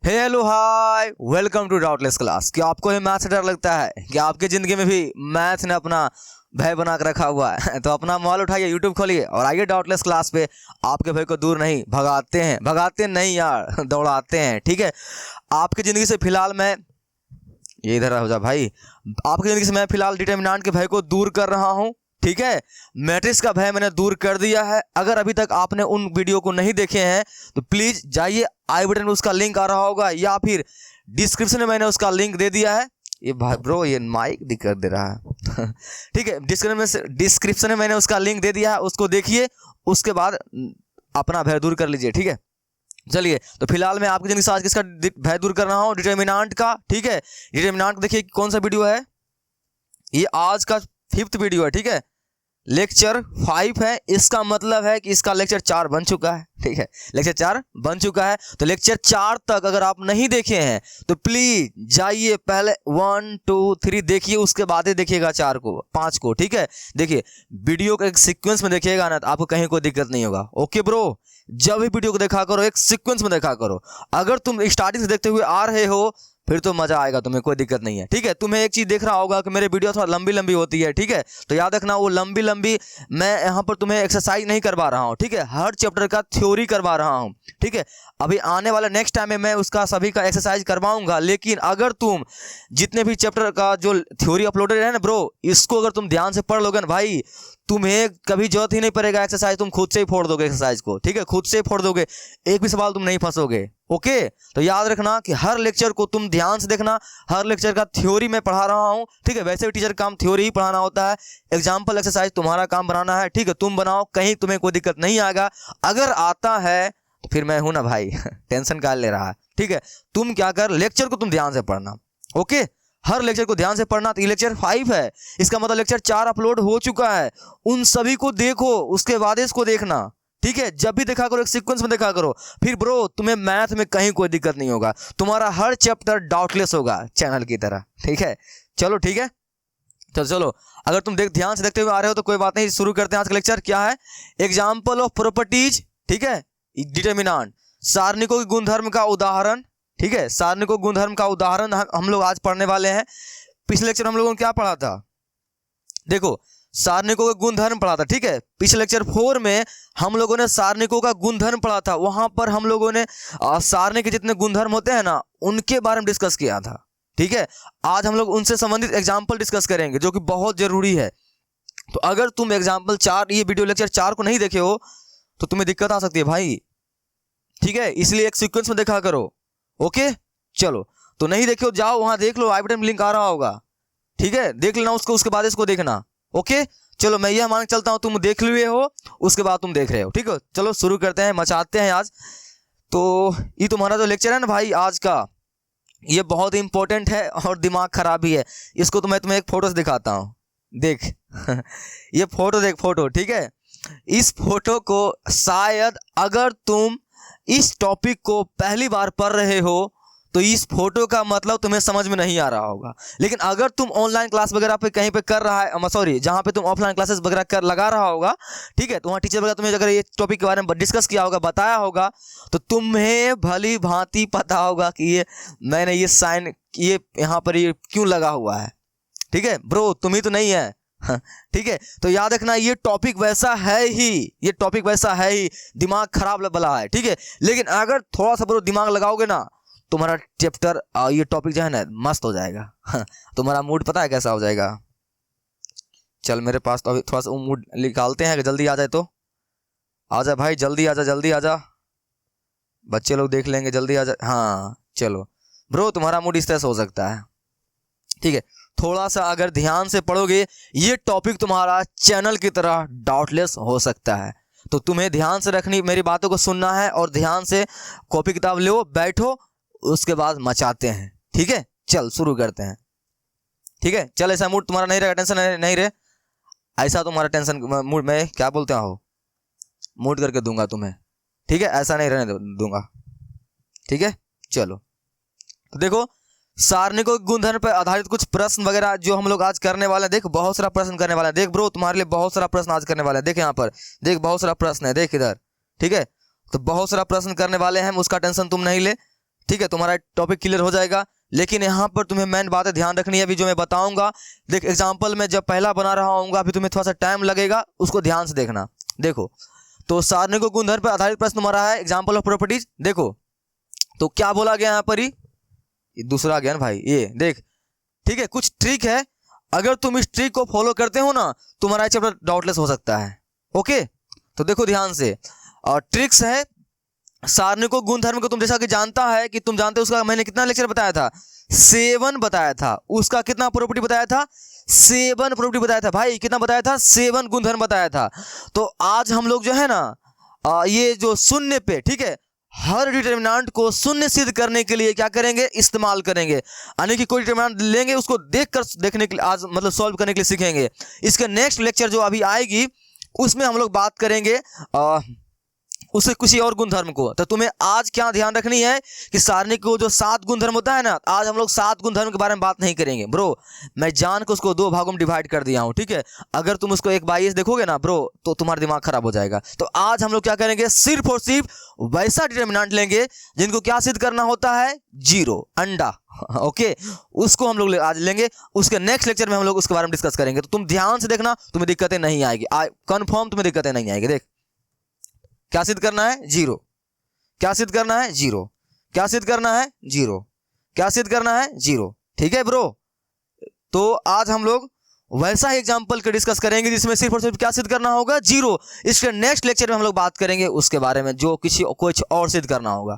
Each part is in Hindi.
Hello hi welcome to doubtless class. क्या आपको ये मैथ से डर लगता है? क्या आपकी ज़िंदगी में भी मैथ ने अपना भय बना कर रखा हुआ है? तो अपना मोबाइल उठाइए, यूट्यूब खोलिए और आइए डाउटलेस क्लास पे। आपके भय को दूर नहीं भगाते नहीं यार, दौड़ाते हैं। ठीक है, आपकी ज़िंदगी से फिलहाल मैं ये इधर हो जा भाई। आपकी ज़िंदगी से मैं फिलहाल डिटर्मिनेंट के भय को दूर कर रहा हूँ। ठीक है, मैट्रिक्स का भय मैंने दूर कर दिया है। अगर अभी तक आपने उन वीडियो को नहीं देखे हैं तो प्लीज़ जाइए, आई बटन में उसका लिंक आ रहा होगा या फिर डिस्क्रिप्शन में मैंने उसका लिंक दे दिया है। ये भाई ब्रो ये माइक दिक्कत दे रहा है। ठीक है, डिस्क्रिप्शन में मैंने उसका लिंक दे दिया है, उसको देखिए, उसके बाद अपना भय दूर कर लीजिए। ठीक है, चलिए। तो फिलहाल मैं आपकी जिंदगी से आज किसका भय दूर कर रहा हूँ? डिटर्मिनेंट का। ठीक है, डिटर्मिनेंट देखिए कौन सा वीडियो है, ये आज का 5th वीडियो है। ठीक है, लेक्चर 5 है, इसका मतलब है कि इसका लेक्चर 4 बन चुका है। ठीक है, लेक्चर 4 बन चुका है। तो लेक्चर 4 तक अगर आप नहीं देखे हैं तो प्लीज जाइए, पहले 1 2 3 देखिए, उसके बाद ही देखिएगा 4 को 5 को। ठीक है, देखिए वीडियो को एक सीक्वेंस में देखिएगा ना तो आपको कहीं कोई दिक्कत नहीं होगा। ओके ब्रो, जब भी वीडियो को देखा करो एक सीक्वेंस में देखा करो। अगर तुम स्टार्टिंग से देखते हुए आ रहे हो फिर तो मजा आएगा, तुम्हें कोई दिक्कत नहीं है। ठीक है, तुम्हें एक चीज देख रहा होगा कि मेरे वीडियो थोड़ा लंबी लंबी होती है। ठीक है, तो याद रखना वो लंबी लंबी मैं यहाँ पर तुम्हें एक्सरसाइज नहीं करवा रहा हूँ। ठीक है, हर चैप्टर का थ्योरी करवा रहा हूँ। ठीक है, अभी आने वाले नेक्स्ट टाइम में मैं उसका सभी का एक्सरसाइज करवाऊंगा। लेकिन अगर तुम जितने भी चैप्टर का जो थ्योरी अपलोडेड है ना ब्रो, इसको अगर तुम ध्यान से पढ़ लोगे ना भाई, तुम्हें कभी जरूरत ही नहीं पड़ेगा एक्सरसाइज, तुम खुद से ही फोड़ दोगे एक्सरसाइज को। ठीक है, खुद से ही फोड़ दोगे, एक भी सवाल तुम नहीं फंसोगे। ओके, तो याद रखना कि हर लेक्चर को तुम ध्यान से देखना, हर लेक्चर का थ्योरी मैं पढ़ा रहा हूँ। ठीक है, वैसे भी टीचर काम थ्योरी ही पढ़ाना होता है, एग्जाम्पल एक्सरसाइज तुम्हारा काम बनाना है। ठीक है, तुम बनाओ, कहीं तुम्हें कोई दिक्कत नहीं आएगा। अगर आता है तो फिर मैं हूं ना भाई। टेंशन क्या ले रहा है? ठीक है, तुम क्या कर, लेक्चर को तुम ध्यान से पढ़ना। ओके, हर लेक्चर को ध्यान से पढ़ना। तो ये लेक्चर 5 है, इसका मतलब लेक्चर 4 अपलोड हो चुका है। उन सभी को देखो, उसके बाद इसको देखना। ठीक है, जब भी देखा करो एक सीक्वेंस में देखा करो, फिर ब्रो तुम्हें मैथ में कहीं कोई दिक्कत नहीं होगा, तुम्हारा हर चैप्टर डाउटलेस होगा चैनल की तरह। ठीक है, चलो ठीक है, तो चलो अगर तुम ध्यान से देखते हुए आ रहे हो तो कोई बात नहीं, शुरू करते हैं आज का लेक्चर। क्या है? Example of properties. ठीक है, डिटर्मिनेंट, सारणिकों के गुणधर्म का उदाहरण। ठीक है, सारणिकों के गुणधर्म का उदाहरण हम लोग आज पढ़ने वाले हैं। पिछले लेक्चर हम लोगों ने क्या पढ़ा था? देखो, सारणिकों का गुणधर्म पढ़ा था। ठीक है, पिछले लेक्चर 4 में हम लोगों ने सारणिकों का गुणधर्म पढ़ा था। वहां पर हम लोगों ने सारणी के जितने गुणधर्म होते हैं ना, उनके बारे में डिस्कस किया था। ठीक है, आज हम लोग उनसे संबंधित एग्जाम्पल डिस्कस करेंगे जो कि बहुत जरूरी है। तो अगर तुम एग्जाम्पल 4 ये वीडियो लेक्चर 4 को नहीं देखे हो तो तुम्हें दिक्कत आ सकती है भाई। ठीक है, इसलिए एक सीक्वेंस में देखा करो। ओके, चलो, तो नहीं देखे हो जाओ वहां देख लो, आई बटन में लिंक आ रहा होगा। ठीक है, देख लेना उसको, उसके बाद इसको देखना। ओके, चलो मैं यह मान चलता हूं तुम देख लिए हो, उसके बाद तुम देख रहे हो। ठीक है, चलो शुरू करते हैं, मचाते हैं आज। तो ये तुम्हारा जो लेक्चर है ना भाई आज का, ये बहुत इंपॉर्टेंट है और दिमाग खराब भी है। इसको तो मैं तुम्हें एक फोटो से दिखाता हूँ, देख। ये फोटो देख, फोटो। ठीक है, इस फोटो को शायद अगर तुम इस टॉपिक को पहली बार पढ़ रहे हो तो इस फोटो का मतलब तुम्हें समझ में नहीं आ रहा होगा। लेकिन अगर तुम ऑनलाइन क्लास वगैरह पे कहीं पे कर रहा है, सॉरी, जहाँ पे तुम ऑफलाइन क्लासेस वगैरह कर लगा रहा होगा, ठीक है, तो वहाँ टीचर वगैरह तुम्हें अगर ये टॉपिक के बारे में डिस्कस किया होगा, बताया होगा, तो तुम्हें भली भांति पता होगा कि ये मैंने ये साइन ये यहाँ पर ये क्यों लगा हुआ है। ठीक है ब्रो, तुम ही तो नहीं है। ठीक है, तो याद रखना ये टॉपिक वैसा है ही, ये टॉपिक वैसा है ही, दिमाग खराब वाला है। ठीक है, लेकिन अगर थोड़ा सा ब्रो दिमाग लगाओगे ना, तुम्हारा चैप्टर ये टॉपिक जो है ना मस्त हो जाएगा। तुम्हारा मूड पता है कैसा हो जाएगा? चल मेरे पास तो अभी थोड़ा सा मूड निकालते हैं कि जल्दी आ जाए तो आ जा भाई, जल्दी आ जा, जल्दी आ जा, बच्चे लोग देख लेंगे, जल्दी आ जा। हाँ चलो ब्रो, तुम्हारा मूड इस तरह से हो सकता है। ठीक है, थोड़ा सा अगर ध्यान से पढ़ोगे ये टॉपिक तुम्हारा चैनल की तरह डाउटलेस हो सकता है। तो तुम्हें ध्यान से रखनी, मेरी बातों को सुनना है और ध्यान से कॉपी किताब लो, बैठो, उसके बाद मचाते हैं। ठीक है, चल शुरू करते हैं। ठीक है, चल ऐसा मूड तुम्हारा नहीं रहेगा, टेंशन नहीं रहे, ऐसा तुम्हारा टेंशन मूड में क्या बोलते हो, मूड करके दूंगा तुम्हें। ठीक है, ऐसा नहीं रहने दूंगा। ठीक है, चलो तो देखो, सारणिकों के गुणधर्म पर आधारित कुछ प्रश्न वगैरह जो हम लोग आज करने वाले हैं। देख बहुत सारा प्रश्न करने वाले हैं। देख ब्रो, तुम्हारे लिए बहुत सारा प्रश्न आज करने वाले हैं। देख यहाँ पर, देख बहुत सारा प्रश्न है, देख इधर। ठीक है, तो बहुत सारा प्रश्न करने वाले हैं, उसका टेंशन तुम नहीं ले। ठीक है, तुम्हारा टॉपिक क्लियर हो जाएगा। लेकिन यहाँ पर तुम्हें मेन बातें ध्यान रखनी है अभी जो मैं बताऊंगा। देख एग्जाम्पल में जब पहला बना रहा हूँ अभी तुम्हें थोड़ा सा टाइम लगेगा, उसको ध्यान से देखना। देखो तो सारणिक गुणधर्म पर आधारित प्रश्न हमारा है एग्जाम्पल ऑफ प्रॉपर्टीज। देखो तो क्या बोला गया यहाँ पर ही, दूसरा गया ना भाई, ये देख। ठीक है, कुछ ट्रिक है, अगर तुम इस ट्रिक को फॉलो करते हो ना तुम्हारा चैप्टर डाउटलेस हो सकता है। ओके, तो देखो ध्यान से, और ट्रिक्स है सारणिक गुणधर्म को। तुम जैसा कि जानता है कि तुम जानते हो उसका मैंने कितना लेक्चर बताया था, 7 बताया था। उसका कितना प्रॉपर्टी बताया था, 7 प्रॉपर्टी बताया था भाई। कितना बताया था, 7 गुणधर्म बताया था। तो आज हम लोग जो है ना ये जो शून्य पे, ठीक है, हर डिटरमिनेंट को शून्य सिद्ध करने के लिए क्या करेंगे, इस्तेमाल करेंगे। यानी कि कोई डिटरमिनेंट लेंगे उसको देखने के लिए आज मतलब सॉल्व करने के लिए सीखेंगे। इसके नेक्स्ट लेक्चर जो अभी आएगी उसमें हम लोग बात करेंगे उससे किसी और गुणधर्म को। तो तुम्हें आज क्या ध्यान रखनी है कि सारणिक को जो 7 गुणधर्म होता है ना, आज हम लोग 7 गुणधर्म के बारे में बात नहीं करेंगे ब्रो। मैं जान के उसको 2 भागों में डिवाइड कर दिया हूं, ठीक है। अगर तुम उसको 1/2 देखोगे ना ब्रो तो तुम्हारा दिमाग खराब हो जाएगा। तो आज हम लोग क्या करेंगे, सिर्फ और सिर्फ वैसा डिटरमिनेंट लेंगे जिनको क्या सिद्ध करना होता है, 0 अंडा। ओके, उसको हम लोग आज लेंगे। उसके नेक्स्ट लेक्चर में हम लोग उसके बारे में डिस्कस करेंगे। तो तुम ध्यान से देखना, तुम्हें दिक्कतें नहीं आएगी, कंफर्म तुम्हें दिक्कतें नहीं आएगी। देख क्या सिद्ध करना है, 0। क्या सिद्ध करना है, 0। क्या सिद्ध करना है, 0। क्या सिद्ध करना है, 0। ठीक है ब्रो, तो आज हम लोग वैसा ही एग्जाम्पल के डिस्कस करेंगे जिसमें सिर्फ और सिर्फ क्या सिद्ध करना होगा, 0। इसके नेक्स्ट लेक्चर में हम लोग बात करेंगे उसके बारे में जो कुछ और सिद्ध करना होगा।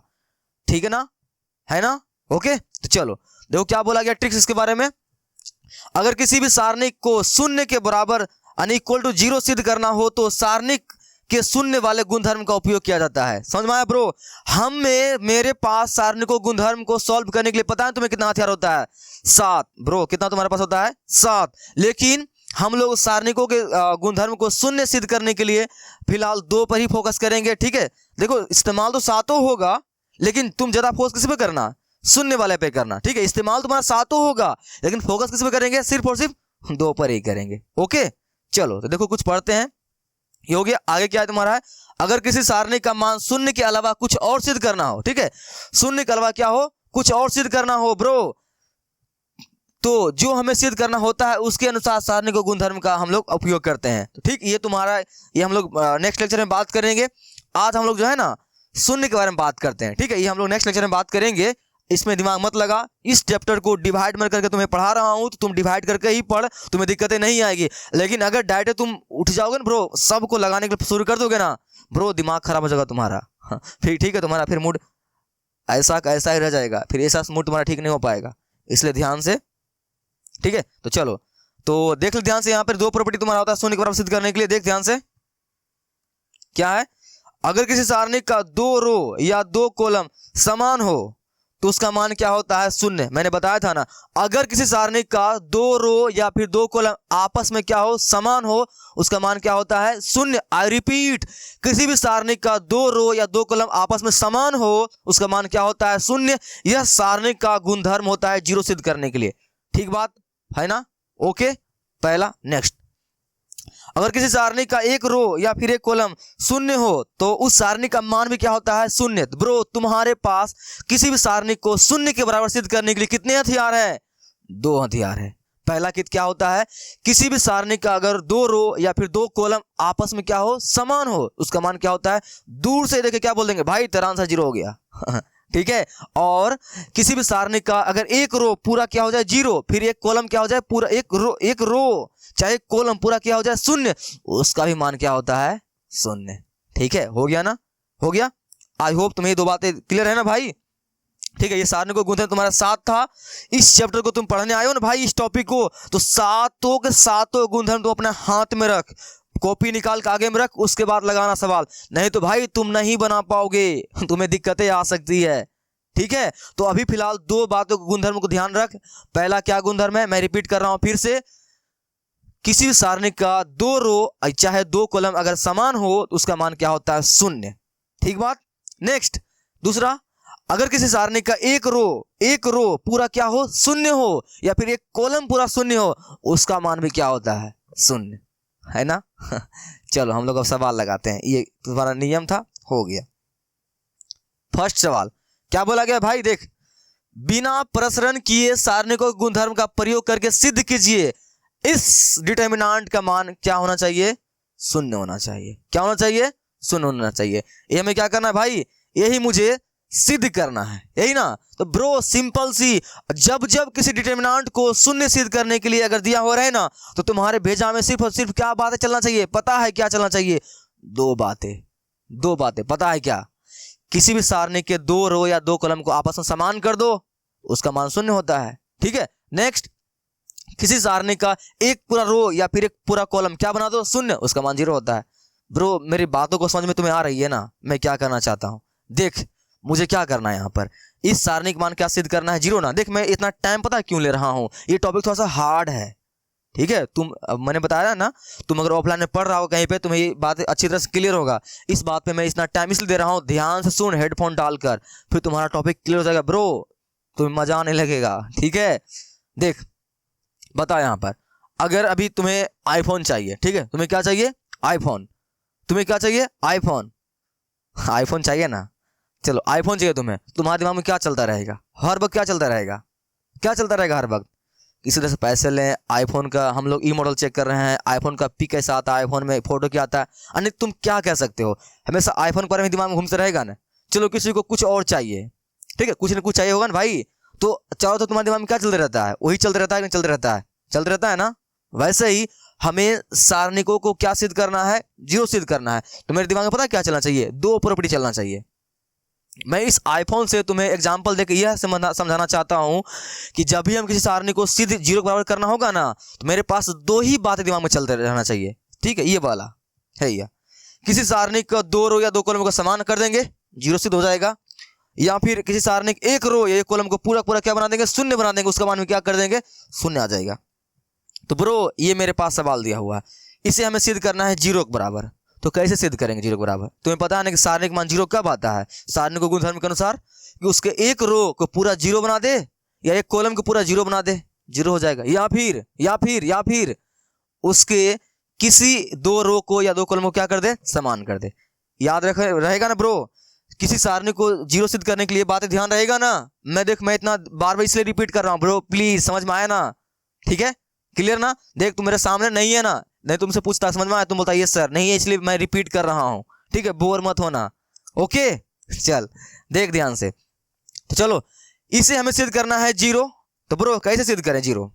ठीक है ना, है ना। ओके, तो चलो देखो क्या बोला गया ट्रिक्स इसके बारे में। अगर किसी भी सारणिक को शून्य के बराबर यानी इक्वल टू 0 सिद्ध करना हो तो सारणिक के शून्य वाले गुणधर्म का उपयोग किया जाता है। समझ में आया ब्रो। मेरे पास सारणिकों गुणधर्म को सॉल्व करने के लिए पता है तुम्हें कितना हथियार होता है, 7 ब्रो। कितना तुम्हारे पास होता है, 7। लेकिन हम लोग सारणिकों के गुणधर्म को शून्य सिद्ध करने के लिए फिलहाल 2 पर ही फोकस करेंगे। ठीक है, देखो इस्तेमाल तो 7 होगा लेकिन तुम ज्यादा फोकस किस पे करना, शून्य वाले पे करना। ठीक है, इस्तेमाल तुम्हारा 7 होगा लेकिन फोकस किस पे करेंगे, सिर्फ और सिर्फ 2 पर ही करेंगे। ओके चलो, तो देखो कुछ पढ़ते हैं। ये हो गया। आगे क्या है तुम्हारा है, अगर किसी सारणिक का मान शून्य के अलावा कुछ और सिद्ध करना हो, ठीक है, शून्य के अलावा क्या हो, कुछ और सिद्ध करना हो ब्रो, तो जो हमें सिद्ध करना होता है उसके अनुसार सारणिक गुणधर्म का हम लोग उपयोग करते हैं। तो ठीक, ये तुम्हारा, ये हम लोग नेक्स्ट लेक्चर में बात करेंगे। आज हम लोग जो है ना शून्य के बारे में बात करते हैं। ठीक है, ये हम लोग नेक्स्ट लेक्चर में बात करेंगे, इसमें दिमाग मत लगा। इस चैप्टर को डिवाइड में करके तुम्हें पढ़ा रहा हूं तो तुम डिवाइड करके ही पढ़, तुम्हें दिक्कतें नहीं आएगी। लेकिन अगर डायरेक्ट तुम उठ जाओगे ना ब्रो, सबको लगाने के लिए शुरू कर दोगे ना ब्रो, दिमाग खराब हो जाएगा तुम्हारा। फिर ठीक है, तुम्हारा फिर मूड ऐसा कैसा ही रह जाएगा, फिर ऐसा मूड तुम्हारा ठीक नहीं हो पाएगा। इसलिए ध्यान से, ठीक है। तो चलो, तो देख लो ध्यान से, यहाँ पर 2 प्रॉपर्टी तुम्हारा होता है शून्य के बराबर सिद्ध करने के लिए। देख ध्यान से क्या है, अगर किसी सारणिक का 2 रो या 2 कॉलम समान हो तो उसका मान क्या होता है, शून्य। मैंने बताया था ना, अगर किसी सारणिक का 2 रो या फिर 2 कॉलम आपस में क्या हो, समान हो, उसका मान क्या होता है, शून्य। आई रिपीट, किसी भी सारणिक का 2 रो या 2 कॉलम आपस में समान हो उसका मान क्या होता है, शून्य। यह सारणिक का गुणधर्म होता है 0 सिद्ध करने के लिए। ठीक बात है ना। ओके, पहला। नेक्स्ट, अगर किसी सारणी का 1 रो या फिर 1 कॉलम शून्य हो तो उस सारणी का मान भी क्या होता है, शून्य। ब्रो तुम्हारे पास किसी भी सारणी को शून्य के बराबर सिद्ध करने के लिए कितने हथियार है, 2 हथियार है। पहला कित क्या होता है, किसी भी सारणी का अगर 2 रो या फिर 2 कॉलम आपस में क्या हो, समान हो, उसका मान क्या होता है, दूर से देखे क्या बोल देंगे, भाई तेरा आंसर 0 हो गया। ठीक है। और किसी भी सारणी का अगर 1 रो पूरा क्या हो जाए 0, फिर 1 कॉलम क्या हो जाए पूरा, एक रो चाहे कॉलम पूरा क्या हो जाए शून्य, उसका भी मान क्या होता है, शून्य। ठीक है, हो गया ना, हो गया। आई होप तुम्हें 2 बातें क्लियर है ना भाई। ठीक है, ये सारणी को गुणधर्म तुम्हारा 7 था। इस चैप्टर को तुम पढ़ने आए हो ना भाई, इस टॉपिक को, तो 7 के 7 गुणधर्म तो अपने हाथ में रख, कॉपी निकाल के आगे में रख, उसके बाद लगाना सवाल, नहीं तो भाई तुम नहीं बना पाओगे, तुम्हें दिक्कतें आ सकती है। ठीक है, तो अभी फिलहाल 2 बातों के गुणधर्म को ध्यान रख। पहला क्या गुणधर्म है, मैं रिपीट कर रहा हूं फिर से, किसी भी सारणी का 2 रो चाहे 2 कॉलम अगर समान हो तो उसका मान क्या होता है, शून्य। ठीक बात। नेक्स्ट, दूसरा, अगर किसी सारणी का 1 रो पूरा क्या हो, शून्य हो, या फिर 1 कॉलम पूरा शून्य हो, उसका मान भी क्या होता है, शून्य, है ना। चलो हम लोग अब सवाल लगाते हैं, ये तुम्हारा नियम था, हो गया। फर्स्ट सवाल, क्या बोला गया भाई, देख, बिना प्रसरण किए सारणिकों गुणधर्म का प्रयोग करके सिद्ध कीजिए इस डिटर्मिनेंट का मान क्या होना चाहिए, शून्य होना चाहिए। क्या होना चाहिए, शून्य होना चाहिए। ये हमें क्या करना है भाई, यही मुझे सिद्ध करना है, यही ना। तो ब्रो सिंपल सी, जब जब किसी डिटर्मिनेंट को शून्य सिद्ध करने के लिए अगर दिया हो रहा है ना, तो तुम्हारे भेजा में सिर्फ और सिर्फ क्या बातें चलना चाहिए, पता है क्या चलना चाहिए, दो बातें पता है क्या, किसी भी सारणी के दो रो या दो कॉलम को आपस में समान कर दो, उसका मान शून्य होता है। ठीक है, नेक्स्ट, किसी सारणी का एक पूरा रो या फिर एक पूरा कॉलम क्या बना दो, शून्य, उसका मान 0 होता है। ब्रो मेरी बातों को समझ में तुम्हें आ रही है ना, मैं क्या करना चाहता हूं, देख मुझे क्या करना है यहाँ पर, इस सारणी का मान क्या सिद्ध करना है, 0 ना। देख मैं इतना टाइम पता क्यों ले रहा हूँ, ये टॉपिक थोड़ा सा हार्ड है, ठीक है। मैंने बताया ना, तुम अगर ऑफलाइन में पढ़ रहा हो कहीं पे, तुम्हें ये बात अच्छी तरह से क्लियर होगा। इस बात पे मैं इतना टाइम इसलिए दे रहा हूँ, ध्यान से सुन हेडफोन डालकर, फिर तुम्हारा टॉपिक क्लियर हो जाएगा ब्रो, तुम्हें मजा आने लगेगा। ठीक है, देख बता यहाँ पर, अगर अभी तुम्हें आईफोन चाहिए, ठीक है, तुम्हें क्या चाहिए, आईफोन, तुम्हें क्या चाहिए, आईफोन चाहिए ना, चलो आईफोन चाहिए तुम्हें, तुम्हारे दिमाग में क्या चलता रहेगा, हर वक्त क्या चलता रहेगा, क्या चलता रहेगा हर वक्त, किसी तरह से पैसे लें, आईफोन का हम लोग ई मॉडल चेक कर रहे हैं, आईफोन का पिक कैसा आता है, आईफोन में फोटो क्या आता है, अन्य तुम क्या कह सकते हो, हमेशा आईफोन के बारे में दिमाग में घूमते रहेगा ना। चलो किसी को कुछ और चाहिए, ठीक है, कुछ ना कुछ चाहिए होगा ना भाई, तो चाहो तो तुम्हारे दिमाग में क्या चलते रहता है, वही चलते रहता है, नहीं चलते रहता है, चलते रहता है ना। वैसे ही हमें सारणिकों को क्या सिद्ध करना है, 0 सिद्ध करना है। तो मेरे दिमाग में पता क्या चलना चाहिए, दो प्रॉपर्टी चलना चाहिए। मैं इस आईफोन से तुम्हें एग्जांपल देकर यह समझाना चाहता हूं कि जब भी हम किसी सारणी को सिद्ध 0 के बराबर करना होगा ना, तो मेरे पास दो ही बातें दिमाग में चलते रहना चाहिए। ठीक है, ये वाला है, यह किसी सारणी का 2 रो या 2 कॉलम को समान कर देंगे, 0 सिद्ध हो जाएगा, या फिर किसी सारणी के 1 रो या 1 कॉलम को पूरा पूरा क्या बना देंगे, शून्य बना देंगे, उसका मान में क्या कर देंगे, शून्य आ जाएगा। तो ब्रो ये मेरे पास सवाल दिया हुआ है, इसे हमें सिद्ध करना है 0 के बराबर। तो कैसे सिद्ध करेंगे 0 के बराबर, तुम्हें पता है ना कि सारणी का मान 0 कब आता है, सारणी को गुणधर्म के अनुसार कि उसके 1 रो को पूरा 0 बना दे या 1 कॉलम को पूरा 0 बना दे, 0 हो जाएगा, या फिर उसके किसी 2 रो को या 2 कॉलम को क्या कर दे, समान कर दे। याद रहेगा ना ब्रो, किसी सारणी को 0 सिद्ध करने के लिए बातें ध्यान रहेगा ना। मैं इतना बार बार इसलिए रिपीट कर रहा हूँ ब्रो, प्लीज समझ में आया ना, ठीक है, क्लियर ना। देख तुम मेरे सामने नहीं है ना, नहीं तुमसे पूछता समझ में आया, तुम बोलता ये सर नहीं है, इसलिए मैं रिपीट कर रहा हूँ, ठीक है, बोर मत होना, ओके। चल देख ध्यान से, तो चलो इसे हमें सिद्ध करना है 0। तो ब्रो कैसे सिद्ध करें 0,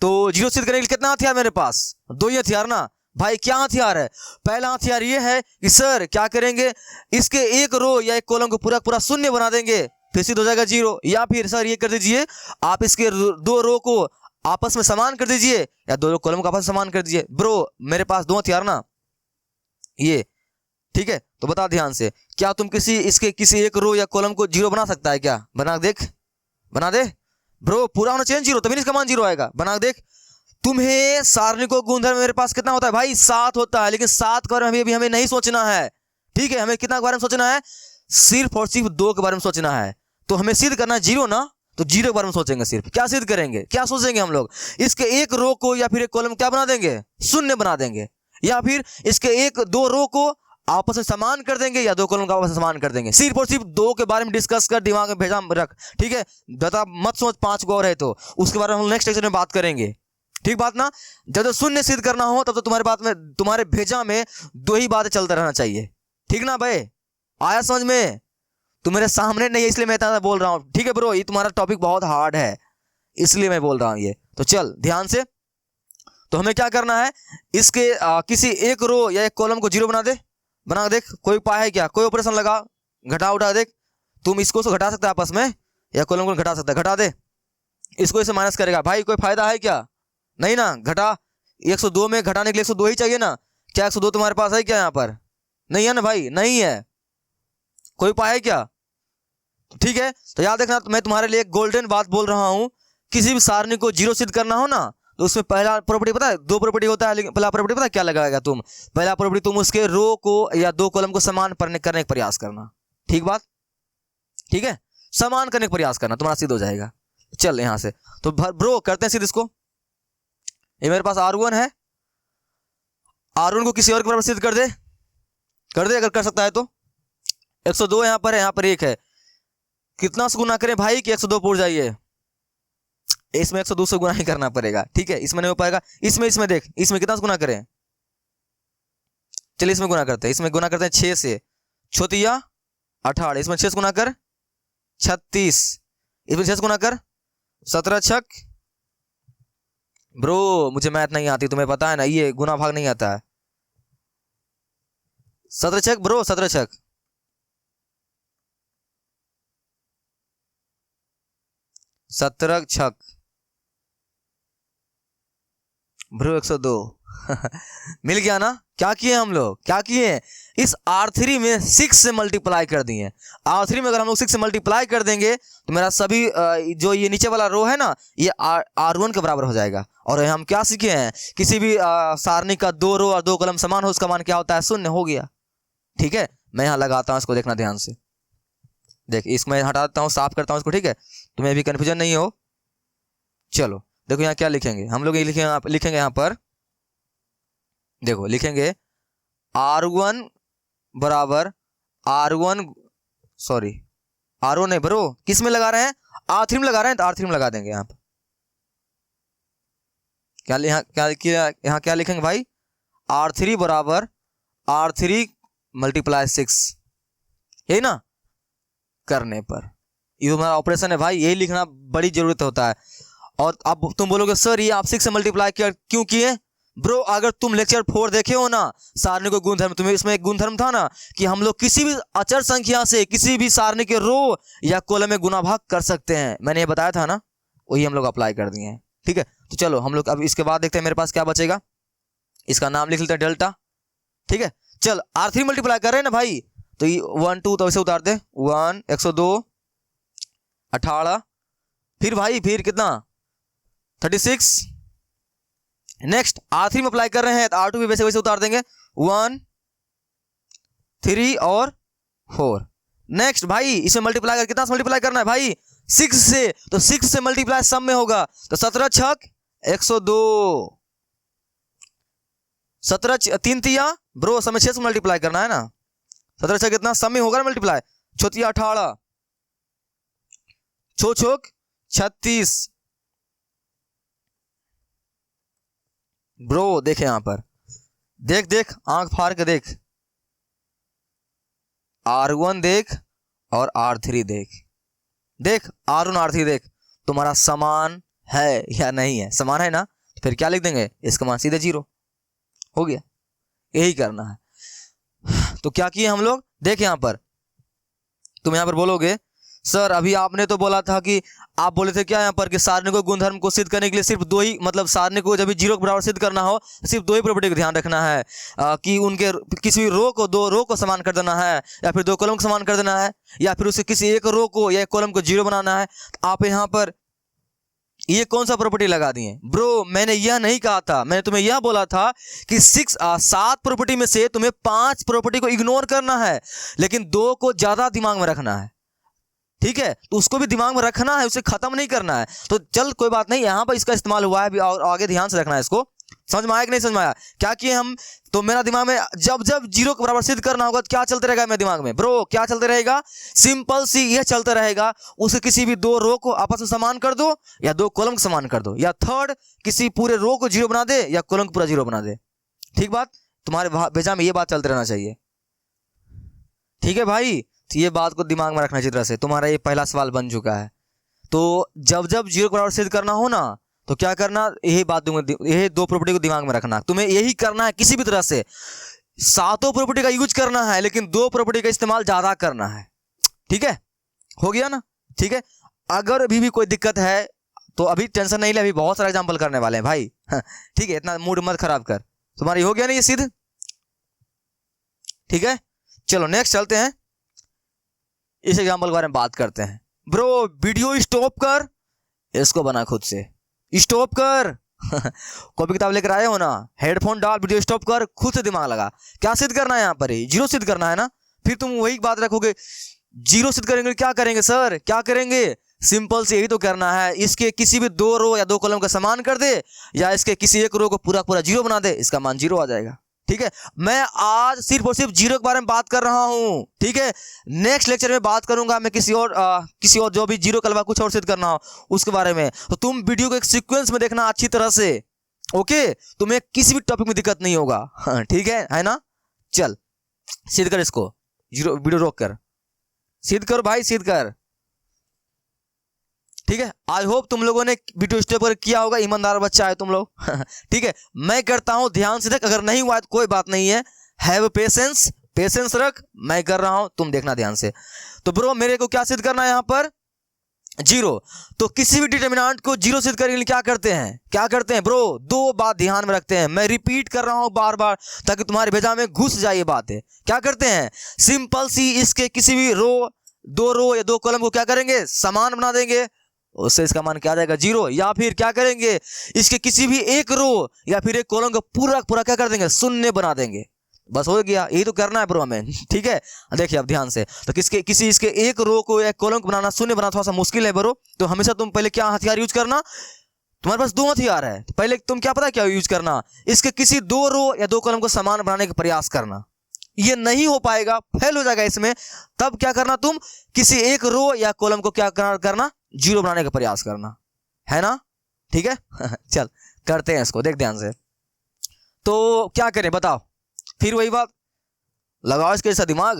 तो 0 सिद्ध करने के लिए कितना हथियार मेरे पास, 2 ही हथियार ना भाई। क्या हथियार है, पहला हथियार ये है कि सर क्या करेंगे, इसके 1 रो या 1 कॉलम को पूरा पूरा शून्य बना देंगे, फिर सिद्ध हो जाएगा 0। या फिर सर ये कर दीजिए, आप इसके 2 रो को आपस में समान कर दीजिए या 2 कॉलम को आपस में समान कर दीजिए। ब्रो मेरे पास 2 हथियार ना ये, ठीक है। तो बता ध्यान से, क्या तुम इसके किसी 1 रो या कॉलम को 0 बना सकता है क्या, बना देख, बना दे ब्रो, पूरा होना चाहिए 0 तभी इसका मान 0 आएगा, बना देख। तुम्हें सारणी को गुणधर्म मेरे पास कितना होता है भाई, 7 होता है, लेकिन 7 के बारे में अभी हमें नहीं सोचना है, ठीक है। हमें कितना के बारे में सोचना है, सिर्फ और सिर्फ 2 के बारे में सोचना है। तो हमें सिद्ध करना है 0 ना, तो 0 के बारे में सोचेंगे, सिर्फ क्या सिद्ध करेंगे, क्या सोचेंगे हम लोग, इसके 1 रो को या फिर 1 कॉलम क्या बना देंगे, शून्य बना देंगे, या फिर इसके 2 रो को आपस में समान कर देंगे या 2 कॉलम को आपस में समान कर देंगे। सिर्फ और सिर्फ 2 के बारे में डिस्कस कर, दिमाग में भेजा रख, ठीक है। बता मत सोच 5 को और है, तो उसके बारे में हम नेक्स्ट लेक्चर में बात करेंगे, ठीक बात ना। जब शून्य सिद्ध करना हो तब तो तुम्हारे भेजा में 2 ही बातें चलता रहना चाहिए, ठीक ना भाई, आया समझ में। तुम मेरे सामने नहीं है इसलिए मैं इतना बोल रहा हूँ, ठीक है ब्रो, ये तुम्हारा टॉपिक बहुत हार्ड है इसलिए मैं बोल रहा हूँ ये। तो चल ध्यान से, तो हमें क्या करना है, इसके किसी 1 रो या 1 कॉलम को 0 बना देख। कोई उपाय है क्या, कोई ऑपरेशन लगा, घटा उठा देख, तुम इसको से घटा सकता है आपस में या कॉलम को घटा सकता है, घटा दे, इसको इसे माइनस करेगा भाई, कोई फायदा है क्या, नहीं ना। घटा 102 में घटाने के लिए 102 ही चाहिए ना, क्या 102 तुम्हारे पास है क्या, यहाँ पर नहीं है ना भाई, नहीं है, कोई उपाय है क्या, ठीक है। तो याद रखना, मैं तुम्हारे लिए एक गोल्डन बात बोल रहा हूं, किसी भी सारणी को 0 सिद्ध करना हो ना, तो उसमें पहला प्रॉपर्टी पता है, 2 प्रॉपर्टी होता है, लेकिन पहला प्रॉपर्टी पता है क्या लगाएगा तुम, पहला प्रॉपर्टी तुम उसके रो को या 2 कॉलम को समान करने का प्रयास करना, ठीक बात, ठीक है, समान करने का प्रयास करना, तुम्हारा सिद्ध हो जाएगा। चल यहां से तो ब्रो करते हैं सिद्ध इसको। ये मेरे पास R1 है, R1 को किसी और के बराबर सिद्ध कर दे अगर कर सकता है तो। 102 यहाँ पर है, यहाँ पर 1 है, कितना से गुना करें भाई कि 102 पूर जाइए? इसमें 102 से गुना ही करना पड़ेगा, ठीक है, इसमें नहीं हो पाएगा। इसमें देख, इसमें कितना से गुना करें? चलिए इसमें गुना करते हैं, इसमें गुना करते हैं 6 से, छोतिया 18, इसमें 6 से गुना कर 36, इसमें 6 से गुना कर 17 छक। ब्रो मुझे मैथ नहीं आती, तुम्हें पता है ना, ये गुना भाग नहीं आता है। 17 छक ब्रो, 17 छक, सत्रह छक ब्रो 102 मिल गया ना? क्या किए हम लोग, क्या किए? इस R3 में 6 से मल्टीप्लाई कर दिए। R3 में अगर हम लोग 6 से मल्टीप्लाई कर देंगे तो मेरा सभी जो ये नीचे वाला रो है ना, ये R1 के बराबर हो जाएगा। और हम क्या सीखे हैं, किसी भी सारणी का 2 रो और 2 कॉलम समान हो, उसका मान क्या होता है? शून्य। हो गया, ठीक है। मैं यहाँ लगाता हूँ, इसको देखना ध्यान से। देख, इसमें हटा देता हूँ, साफ करता हूँ इसको, ठीक है, तुम्हें भी कन्फ्यूजन नहीं हो। चलो देखो यहाँ क्या लिखेंगे हम लोग, ये लिखेंगे यहाँ पर, देखो लिखेंगे R1 बराबर R1 नहीं ब्रो, किस में लगा रहे हैं? R3 में लगा रहे हैं, तो R3 में लगा देंगे। यहाँ पर यहाँ क्या लिखेंगे भाई? R3 बराबर R3 मल्टीप्लाई 6, यही ना करने पर। ये हमारा ऑपरेशन है भाई, यही लिखना बड़ी जरूरत होता है। और अब तुम बोलोगे सर ये आप 6 से मल्टीप्लाई क्यों किए? ब्रो अगर तुम लेक्चर 4 देखे हो ना, सारणी को गुणधर्म, तुम्हें इसमें एक गुणधर्म था ना कि हम लोग किसी भी अचर संख्या से किसी भी सारणी के रो या कॉलम में गुना भाग कर सकते हैं, मैंने ये बताया था ना, वही हम लोग अप्लाई कर दिए हैं, ठीक है। तो चलो हम लोग अब इसके बाद देखते हैं मेरे पास क्या बचेगा। इसका नाम लिख लेते हैं डेल्टा, ठीक है। चल R3 मल्टीप्लाई कर रहे हैं ना भाई, तो ये 1 2 तो ऐसे उतार दे, 1 102 18, फिर भाई फिर कितना 36। नेक्स्ट R3 में अप्लाई कर रहे हैं तो R2 भी वैसे वैसे उतार देंगे, 1 3 और 4। नेक्स्ट भाई इसमें मल्टीप्लाई कर, कितना से मल्टीप्लाई करना है भाई? 6 से, तो 6 से मल्टीप्लाई सम में होगा, तो 17 छक 102, 17 3 तिया ब्रो समय 6 से मल्टीप्लाई करना है ना, 17 छक कितना सम में होगा ना मल्टीप्लाई, छोतिया 18, छोक 36। ब्रो देखे यहां पर, देख आंख फाड़ के देख, R1 देख और R3 देख R1 R3 देख, तुम्हारा समान है या नहीं है? समान है ना, तो फिर क्या लिख देंगे? इसका मान सीधे 0 हो गया। यही करना है। तो क्या किए हम लोग, देख यहां पर तुम यहां पर बोलोगे सर अभी आपने तो बोला था कि आप बोले थे क्या यहाँ पर कि सारणी को गुणधर्म को सिद्ध करने के लिए सिर्फ 2 ही, मतलब सारणी को जब भी 0 के बराबर सिद्ध करना हो सिर्फ 2 ही प्रॉपर्टी का ध्यान रखना है, कि उनके किसी भी रो को 2 रो को समान कर देना है, या फिर 2 कॉलम को समान कर देना है, या फिर उसे किसी एक रो को या एक कॉलम को 0 बनाना है। तो आप यहाँ पर ये कौन सा प्रॉपर्टी लगा दिए? ब्रो मैंने यह नहीं कहा था, मैंने तुम्हें यह बोला था कि 7 प्रॉपर्टी में से तुम्हें 5 प्रॉपर्टी को इग्नोर करना है, लेकिन 2 को ज्यादा दिमाग में रखना है, ठीक है। तो उसको भी दिमाग में रखना है, उसे खत्म नहीं करना है। तो चल कोई बात नहीं, यहां पर इसका इस्तेमाल हुआ है, और आगे ध्यान से रखना है इसको। समझ में आया कि नहीं समझ में आया? क्या किए हम, तो मेरा दिमाग में जब 0 के बराबर सिद्ध करना होगा तो क्या चलते रहेगा मेरे दिमाग में? ब्रो क्या चलते रहेगा? सिंपल सी यह चलता रहेगा, उसे किसी भी 2 रो को आपस में समान कर दो, या 2 कॉलम को समान कर दो, या थर्ड किसी पूरे रो को 0 बना दे, या कॉलम को पूरा 0 बना दे। ठीक बात, तुम्हारे भेजा में ये बात चलते रहना चाहिए, ठीक है भाई। तो ये बात को दिमाग में रखना अच्छी तरह से, तुम्हारा ये पहला सवाल बन चुका है। तो जब 0 के बराबर सिद्ध करना हो ना, तो क्या करना, यही बात यही 2 प्रॉपर्टी को दिमाग में रखना, तुम्हें यही करना है किसी भी तरह से। 7 प्रॉपर्टी का यूज करना है, लेकिन 2 प्रॉपर्टी का इस्तेमाल ज्यादा करना है, ठीक है। हो गया ना, ठीक है। अगर अभी भी कोई दिक्कत है तो अभी टेंशन नहीं ले, अभी बहुत सारा एग्जाम्पल करने वाले हैं भाई, ठीक है, इतना मूड मत खराब कर। तुम्हारी हो गया ना ये सिद्ध, ठीक है। चलो नेक्स्ट चलते हैं, इस एग्जाम्पल के बारे में बात करते हैं। ब्रो वीडियो स्टॉप कर, इसको बना खुद से, स्टॉप कर कॉपी किताब लेकर आए हो ना, हेडफोन डाल, वीडियो स्टॉप कर, खुद से दिमाग लगा। क्या सिद्ध करना है यहाँ पर? 0 सिद्ध करना है ना। फिर तुम वही बात रखोगे, 0 सिद्ध करेंगे, क्या करेंगे सर, क्या करेंगे? सिंपल से यही तो करना है, इसके किसी भी 2 रो या 2 कॉलम का समान कर दे, या इसके किसी एक रो को पूरा 0 बना दे, इसका मान 0 आ जाएगा। ठीक है, मैं आज सिर्फ और सिर्फ जीरो के बारे में बात कर रहा हूँ। ठीक है, नेक्स्ट लेक्चर में बात करूंगा मैं किसी और जो भी जीरो के अलावा कुछ और सिद्ध करना हो उसके बारे में। तो तुम वीडियो को एक सीक्वेंस में देखना अच्छी तरह से। ओके, तुम्हें किसी भी टॉपिक में दिक्कत नहीं होगा। हाँ, ठीक है ना। चल सिद्ध कर इसको, जीरो वीडियो रोक कर सिद्ध कर भाई, सिद्ध कर। ठीक है, आई होप तुम लोगों ने वीडियो स्टेप पर किया होगा, ईमानदार बच्चा है तुम लोग। ठीक है, मैं करता हूं, ध्यान से देख, अगर नहीं हुआ तो कोई बात नहीं है, हैव पेशेंस, पेशेंस रख, मैं कर रहा हूं, तुम देखना ध्यान से। तो ब्रो मेरे को क्या सिद्ध करना है यहां पर, जीरो। तो किसी भी डिटर्मिनेंट को जीरो सिद्ध करने के लिए क्या करते हैं ब्रो, दो बात ध्यान में रखते हैं, मैं रिपीट कर रहा हूं बार बार ताकि तुम्हारे भेजा में घुस जाए ये बात है। क्या करते हैं, सिंपल सी इसके किसी भी दो रो या दो कॉलम को क्या करेंगे, समान बना देंगे, उससे इसका मान क्या आ जाएगा, जीरो। या फिर क्या करेंगे, इसके किसी भी एक रो या फिर एक कॉलम को पूरा क्या कर देंगे, शून्य बना देंगे। बस हो गया, यही तो करना है ब्रो हमें। ठीक है, देखिए अब ध्यान से, तो किसी इसके एक रो को या कॉलम को बनाना, शून्य बनाना थोड़ा सा मुश्किल है ब्रो। तो हमेशा तुम पहले क्या हथियार यूज करना, तुम्हारे पास दो हथियार है, तो पहले तुम क्या पता क्या यूज करना, इसके किसी दो रो या दो कॉलम को समान बनाने का प्रयास करना। ये नहीं हो पाएगा, फेल हो जाएगा इसमें, तब क्या करना, तुम किसी एक रो या कॉलम को क्या करना, जीरो बनाने का प्रयास करना, है ना। ठीक है। चल करते हैं इसको, देख ध्यान से। तो क्या करें बताओ, फिर वही बात, लगाओ इसके जैसा दिमाग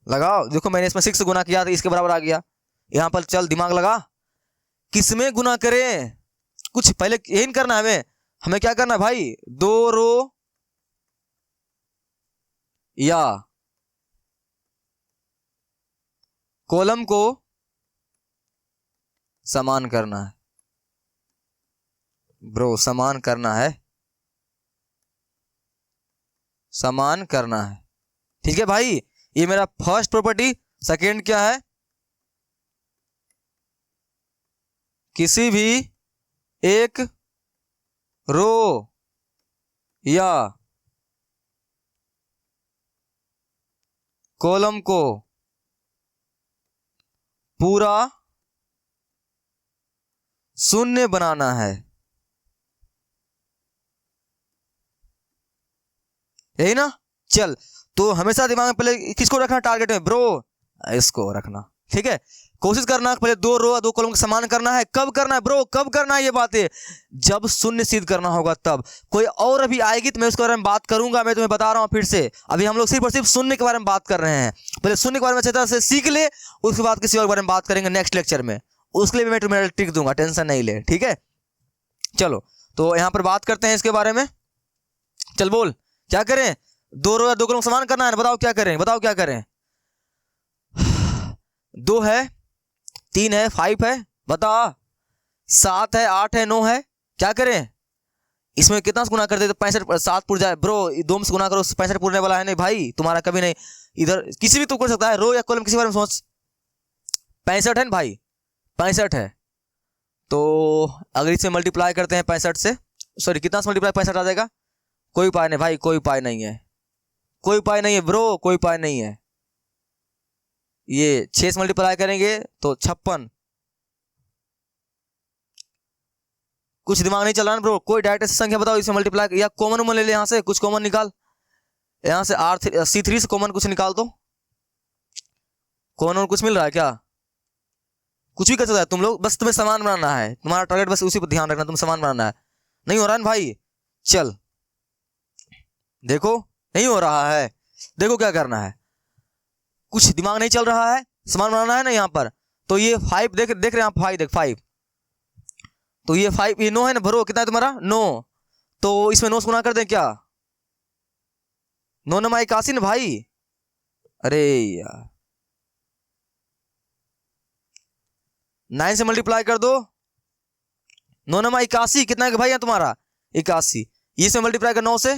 लगाओ। देखो मैंने इसमें 6 गुना किया था, इसके बराबर आ गया। यहां पर चल दिमाग लगा, किसमें गुना करें, कुछ पहले यही करना है हमें क्या करना है भाई, दो रो या कॉलम को समान करना है ब्रो, समान करना है, समान करना है। ठीक है भाई, ये मेरा फर्स्ट प्रॉपर्टी। सेकेंड क्या है, किसी भी एक रो या कॉलम को पूरा शून्य बनाना है, यही ना। चल तो हमेशा दिमाग में पहले किसको रखना टारगेट में ब्रो, इसको रखना। ठीक है, कोशिश करना पहले दो रो दो कॉलम को समान करना है। कब करना है ब्रो, कब करना है ये बातें, जब शून्य सिद्ध करना होगा तब। कोई और अभी आएगी तो मैं उसके बारे में बात करूंगा, मैं तुम्हें बता रहा हूं फिर से। अभी हम लोग सिर्फ और सिर्फ शून्य के बारे में बात कर रहे हैं, पहले शून्य के बारे में अच्छी तरह से सीख ले, उसके बाद किसी और बारे में बात करेंगे नेक्स्ट लेक्चर में। उसके लिए भी मैं तुम्हें ट्रिक दूंगा, टेंशन नहीं ले। ठीक है, चलो तो यहां पर बात करते हैं इसके बारे में। चल बोल क्या करें, दो रो या दो कॉलम समान करना है, बताओ क्या करें, बताओ क्या करें। 2 है, 3 है, 5 है, बता, 7 है, 8 है, 9 है, क्या करें, इसमें कितना गुना कर दे तो 65, 7 पुर जाए ब्रो, 2 में से गुना करो, 65 पुरने वाला है नहीं भाई तुम्हारा, कभी नहीं। इधर किसी भी तो कर सकता है, रो या कॉलम किसी बारे में सोच। 65 है ना भाई, 65 है, तो अगर इसे मल्टीप्लाई करते हैं 65 से, सॉरी कितना से मल्टीप्लाई 65 आ जाएगा, कोई उपाय नहीं भाई, कोई उपाय नहीं है, कोई उपाय नहीं है ब्रो, कोई उपाय नहीं है। ये 6 से मल्टीप्लाई करेंगे तो 56, कुछ दिमाग नहीं चल रहा ना ब्रो, कोई डायरेक्ट संख्या बताओ इसे मल्टीप्लाई, या कॉमन उमन ले ले, यहां से कुछ कॉमन निकाल, यहां से C3 से कॉमन कुछ निकाल दो, कॉमन कुछ मिल रहा है क्या, कुछ भी कर सकता है तुम लोग, बस तुम्हें समान बनाना है, तुम्हारा टारगेट बस उसी पर ध्यान रखना, तुम समान बनाना है। नहीं हो रहा है भाई, चल देखो नहीं हो रहा है, देखो क्या करना है, कुछ दिमाग नहीं चल रहा है, समान बनाना है ना यहाँ पर। तो ये 5 देख रहे हैं आप, 5 देख 5, तो ये 5, ये 9 है ना भरो, कितना है तुम्हारा 9, तो इसमें 9 से गुना कर दें क्या, 9 9 81 ना भाई, अरे यार 9 से मल्टीप्लाई कर दो, 9 9 81, कितना है भाई यहाँ तुम्हारा 81, इसमें मल्टीप्लाई कर 9 से,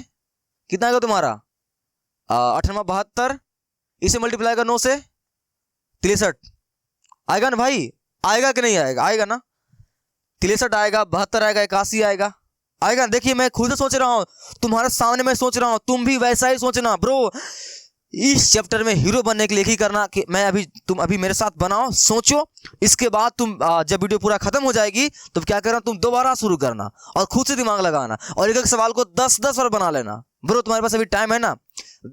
कितना है तुम्हारा 8 9 72, इसे मल्टीप्लाई कर 9 से 63, आएगा ना भाई, आएगा कि नहीं आएगा, आएगा ना, 63 आएगा, 72 आएगा, 81 आएगा, आएगा। देखिए मैं खुद से सोच रहा हूँ, तुम्हारे सामने मैं सोच रहा हूँ, तुम भी वैसा ही सोचना ब्रो। इस चैप्टर में हीरो बनने के लिए ही करना कि तुम अभी मेरे साथ बनाओ, सोचो, इसके बाद तुम जब वीडियो पूरा खत्म हो जाएगी तो क्या करना, तुम दोबारा शुरू करना और खुद से दिमाग लगाना, और एक एक सवाल को 10 10 बार बना लेना, ब्रो तुम्हारे पास अभी टाइम है ना,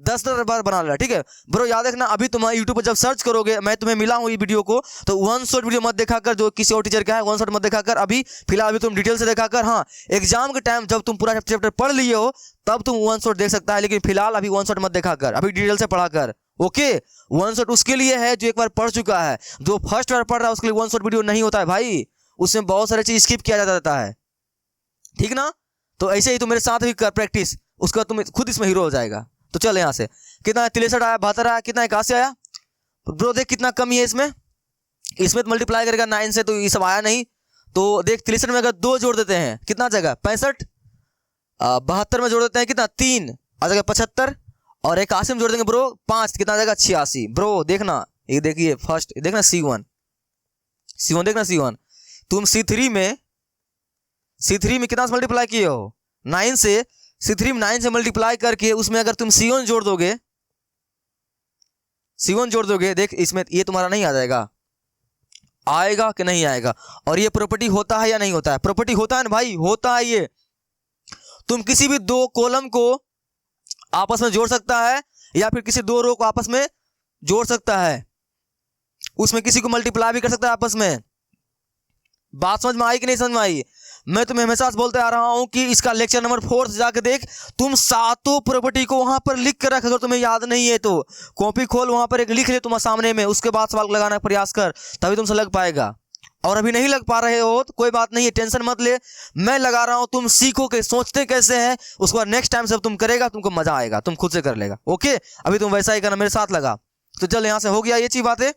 10 बार बना लेना, ठीक है ब्रो। याद रखना, अभी तुम यूट्यूब पर जब सर्च करोगे, मैं तुम्हें मिला हूँ ये वीडियो को, तो वन शॉट वीडियो मत देखा कर जो किसी और टीचर का है, वन शॉट मत देखा कर। अभी फिलहाल अभी तुम डिटेल से देखा कर। हाँ, एग्जाम के टाइम जब तुम पूरा चैप्टर पढ़ लिए हो तब तुम वन शॉट देख सकता है, लेकिन फिलहाल अभी वन शॉट मत देखा कर, अभी डिटेल से पढ़ा कर। ओके, वन शॉट उसके लिए है जो एक बार पढ़ चुका है, जो फर्स्ट बार पढ़ रहा है उसके लिए वन शॉट वीडियो नहीं होता है भाई, उसमें बहुत सारे चीज स्किप किया जाता है, ठीक ना। तो ऐसे ही तुम मेरे साथ भी कर प्रैक्टिस, उसके बाद तुम खुद इसमें हीरो हो जाएगा। तो चल यहाँ से कितना 63 आया, 72 आया, कितना कहाँ से आया ब्रो, देख कितना कमी है इसमें। इसमें तो मल्टीप्लाई करेगा 9 से तो ये सब आया नहीं। तो देख 63 में अगर 2 जोड़ देते हैं कितना आ जाएगा 65, 72 में जोड़ देते हैं कितना 3 आ जाएगा 75, और 81 में जोड़ देंगे ब्रो 5 कितना आ जाएगा 86। ब्रो देखना, ये देखिए फर्स्ट देखना C1 देखना C1, तुम C3 में कितना से मल्टीप्लाई किए हो 9 से, C3 में 9 से मल्टीप्लाई करके उसमें अगर तुम C1 जोड़ दोगे, देख इसमें ये तुम्हारा नहीं आ जाएगा, आएगा कि नहीं आएगा। और ये प्रॉपर्टी होता है या नहीं होता है, प्रॉपर्टी होता है ना भाई, होता है ये। तुम किसी भी 2 कॉलम को आपस में जोड़ सकता है या फिर किसी 2 रो को आपस में जोड़ सकता है, उसमें किसी को मल्टीप्लाई भी कर सकता है आपस में। बात समझ में आई कि नहीं समझ में आई। मैं तुम्हें हमेशा से बोलते आ रहा हूं कि इसका लेक्चर नंबर 4 से जाके देख, तुम 7 प्रॉपर्टी को वहां पर लिख कर रख, अगर तुम्हें याद नहीं है तो कॉपी खोल, वहां पर एक लिख ले तुम्हारे सामने में, उसके बाद सवाल लगाने का प्रयास कर, तभी तुमसे लग पाएगा। और अभी नहीं लग पा रहे हो तो कोई बात नहीं है, टेंशन मत ले, मैं लगा रहा हूं, तुम सीखो के सोचते कैसे हैं, उसके बाद नेक्स्ट टाइम से तुम करेगा तुमको मजा आएगा, तुम खुद से कर लेगा। ओके, अभी तुम वैसा ही करना, मेरे साथ लगा। तो चल यहां से हो गया ये चीज बातें,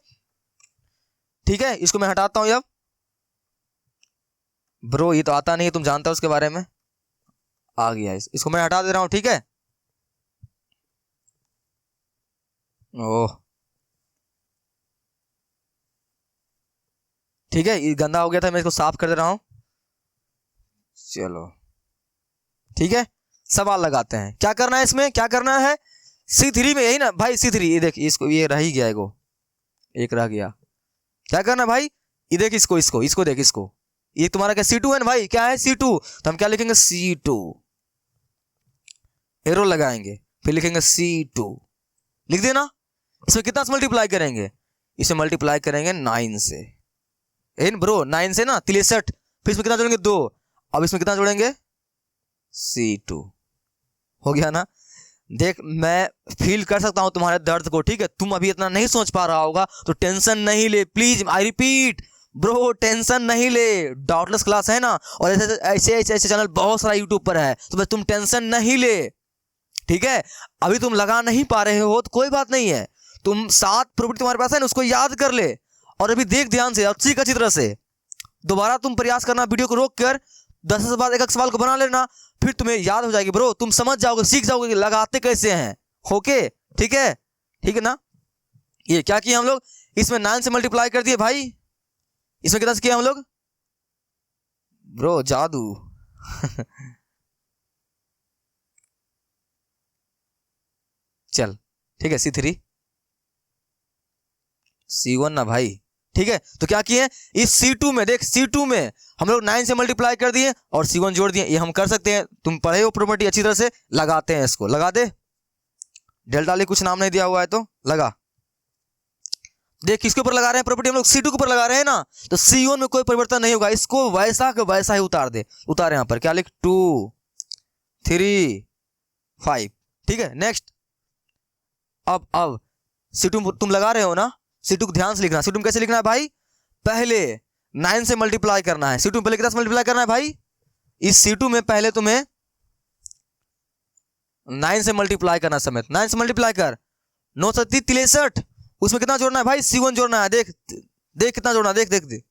ठीक है। इसको मैं हटाता हूं अब। ब्रो ये तो आता नहीं है, तुम जानते हो उसके बारे में, आ गया इसको मैं हटा दे रहा हूं, ठीक है। ओह ठीक है, ये गंदा हो गया था, मैं इसको साफ कर दे रहा हूं। चलो ठीक है, सवाल लगाते हैं। क्या करना है इसमें, क्या करना है C3 में, यही ना भाई C3, ये देख इसको, ये रह ही गया, एक रह गया। क्या करना है भाई, ये देख इसको देख, इसको ये तुम्हारा क्या C2 है ना भाई, क्या है C2, तो हम क्या लिखेंगे C2, एरो लगाएंगे, फिर लिखेंगे C2, लिख देना। इसमें कितना से मल्टीप्लाई करेंगे, इसे मल्टीप्लाई करेंगे 9 से, इन ब्रो 9 से ना 63, फिर इसमें कितना जोड़ेंगे 2, अब इसमें कितना जोड़ेंगे C2, हो गया ना। देख मैं फील कर सकता हूं तुम्हारे दर्द को, ठीक है। तुम अभी इतना नहीं सोच पा रहा होगा तो टेंशन नहीं ले, please I repeat bro, tension नहीं ले। डाउटलेस क्लास है ना, और ऐसे चैनल बहुत सारा यूट्यूब पर है, तो बस तुम टेंशन नहीं ले, ठीक है। अभी तुम लगा नहीं पा रहे हो तो कोई बात नहीं है, तुम 7 प्रॉपर्टी तुम्हारे पास है ना, उसको याद कर ले, और अभी देख ध्यान से अच्छी तरह से, दोबारा तुम प्रयास करना, वीडियो को रोक कर 10 से बाद एक सवाल को बना लेना, फिर तुम्हें याद हो जाएगी ब्रो, तुम समझ जाओगे, सीख जाओगे कि लगाते कैसे हैं। ओके ठीक है ना। ये क्या किया हम लोग, इसमें 9 से मल्टीप्लाई कर दिए भाई, इसमें कितना किया हम लोग ब्रो, जादू चल ठीक है, C3 C1 ना भाई, ठीक है। तो क्या किए इस C2 में, देख C2 में हम लोग 9 से मल्टीप्लाई कर दिए और C1 जोड़ दिए, ये हम कर सकते हैं, तुम पढ़े हो प्रॉपर्टी अच्छी तरह से। लगाते हैं इसको, लगा दे, डेल्टा ली कुछ नाम नहीं दिया हुआ है तो लगा। देख किसके ऊपर लगा रहे हैं प्रॉपर्टी, हम लोग C2 के ऊपर लगा रहे हैं ना, तो C1 में कोई परिवर्तन नहीं होगा, इसको वैसा के वैसा ही उतार दे। उतार यहां पर क्या लिख 2 3 5, ठीक है। नेक्स्ट, अब C2 तुम लगा रहे हो ना, C2 को ध्यान से लिखना। C2 कैसे लिखना है भाई, पहले 9 से मल्टीप्लाई करना है, C2 में पहले कितना से मल्टीप्लाई करना है भाई, इस C2 में पहले तुम्हें 9 से मल्टीप्लाई करना, समेत 9 से मल्टीप्लाई कर, 9 7 63, उसमें कितना जोड़ना है भाई C1 जोड़ना है, देख कितना जोड़ना है, देख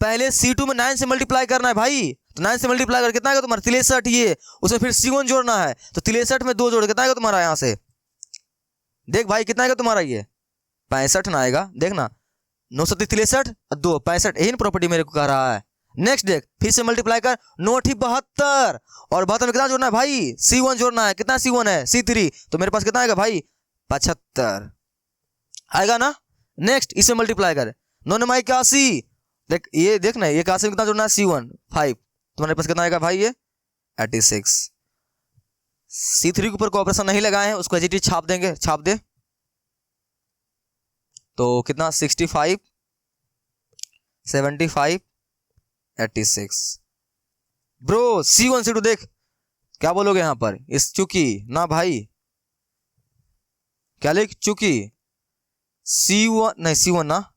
पहले C2 में 9 से मल्टीप्लाई करना है भाई, तो 9 से मल्टीप्लाई कर कितना आएगा तुम्हारा 63, ये उसमें फिर C1 जोड़ना है, तो 63 में 2 जोड़ कितना आएगा तुम्हारा, यहां से देख भाई कितना आएगा तुम्हारा, ये 65 ना आएगा, देखना 9 7 63 2 65, यही प्रॉपर्टी मेरे को कह रहा है। नेक्स्ट देख, फिर से मल्टीप्लाई कर, 9 8 72, और 72 में कितना जोड़ना है भाई C1 जोड़ना है, कितना C1 है C3, तो मेरे पास कितना आएगा भाई 75 आएगा ना। नेक्स्ट इसे मल्टीप्लाई कर, 9 9 81, देख ये देखना, ये 81 में कितना जोड़ना है C1 5, तुम्हारे पास कितना आएगा भाई ये 86, C3 के ऊपर कोई ऑपरेशन नहीं लगाए हैं, उसको एज इट इज छाप देंगे, छाप दे। तो कितना 65 75 86। ब्रो C1 C2 देख क्या बोलोगे यहाँ पर, इस चूंकि ना भाई, क्या लिख चूंकि C1 नहीं C1 ना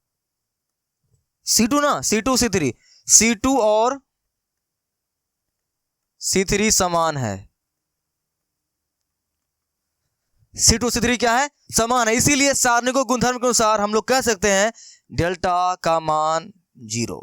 C2 ना C2 C3 C2 और C3 समान है, C2 C3 क्या है, समान है। इसीलिए सारणिक गुणधर्म के अनुसार हम लोग कह सकते हैं डेल्टा का मान 0।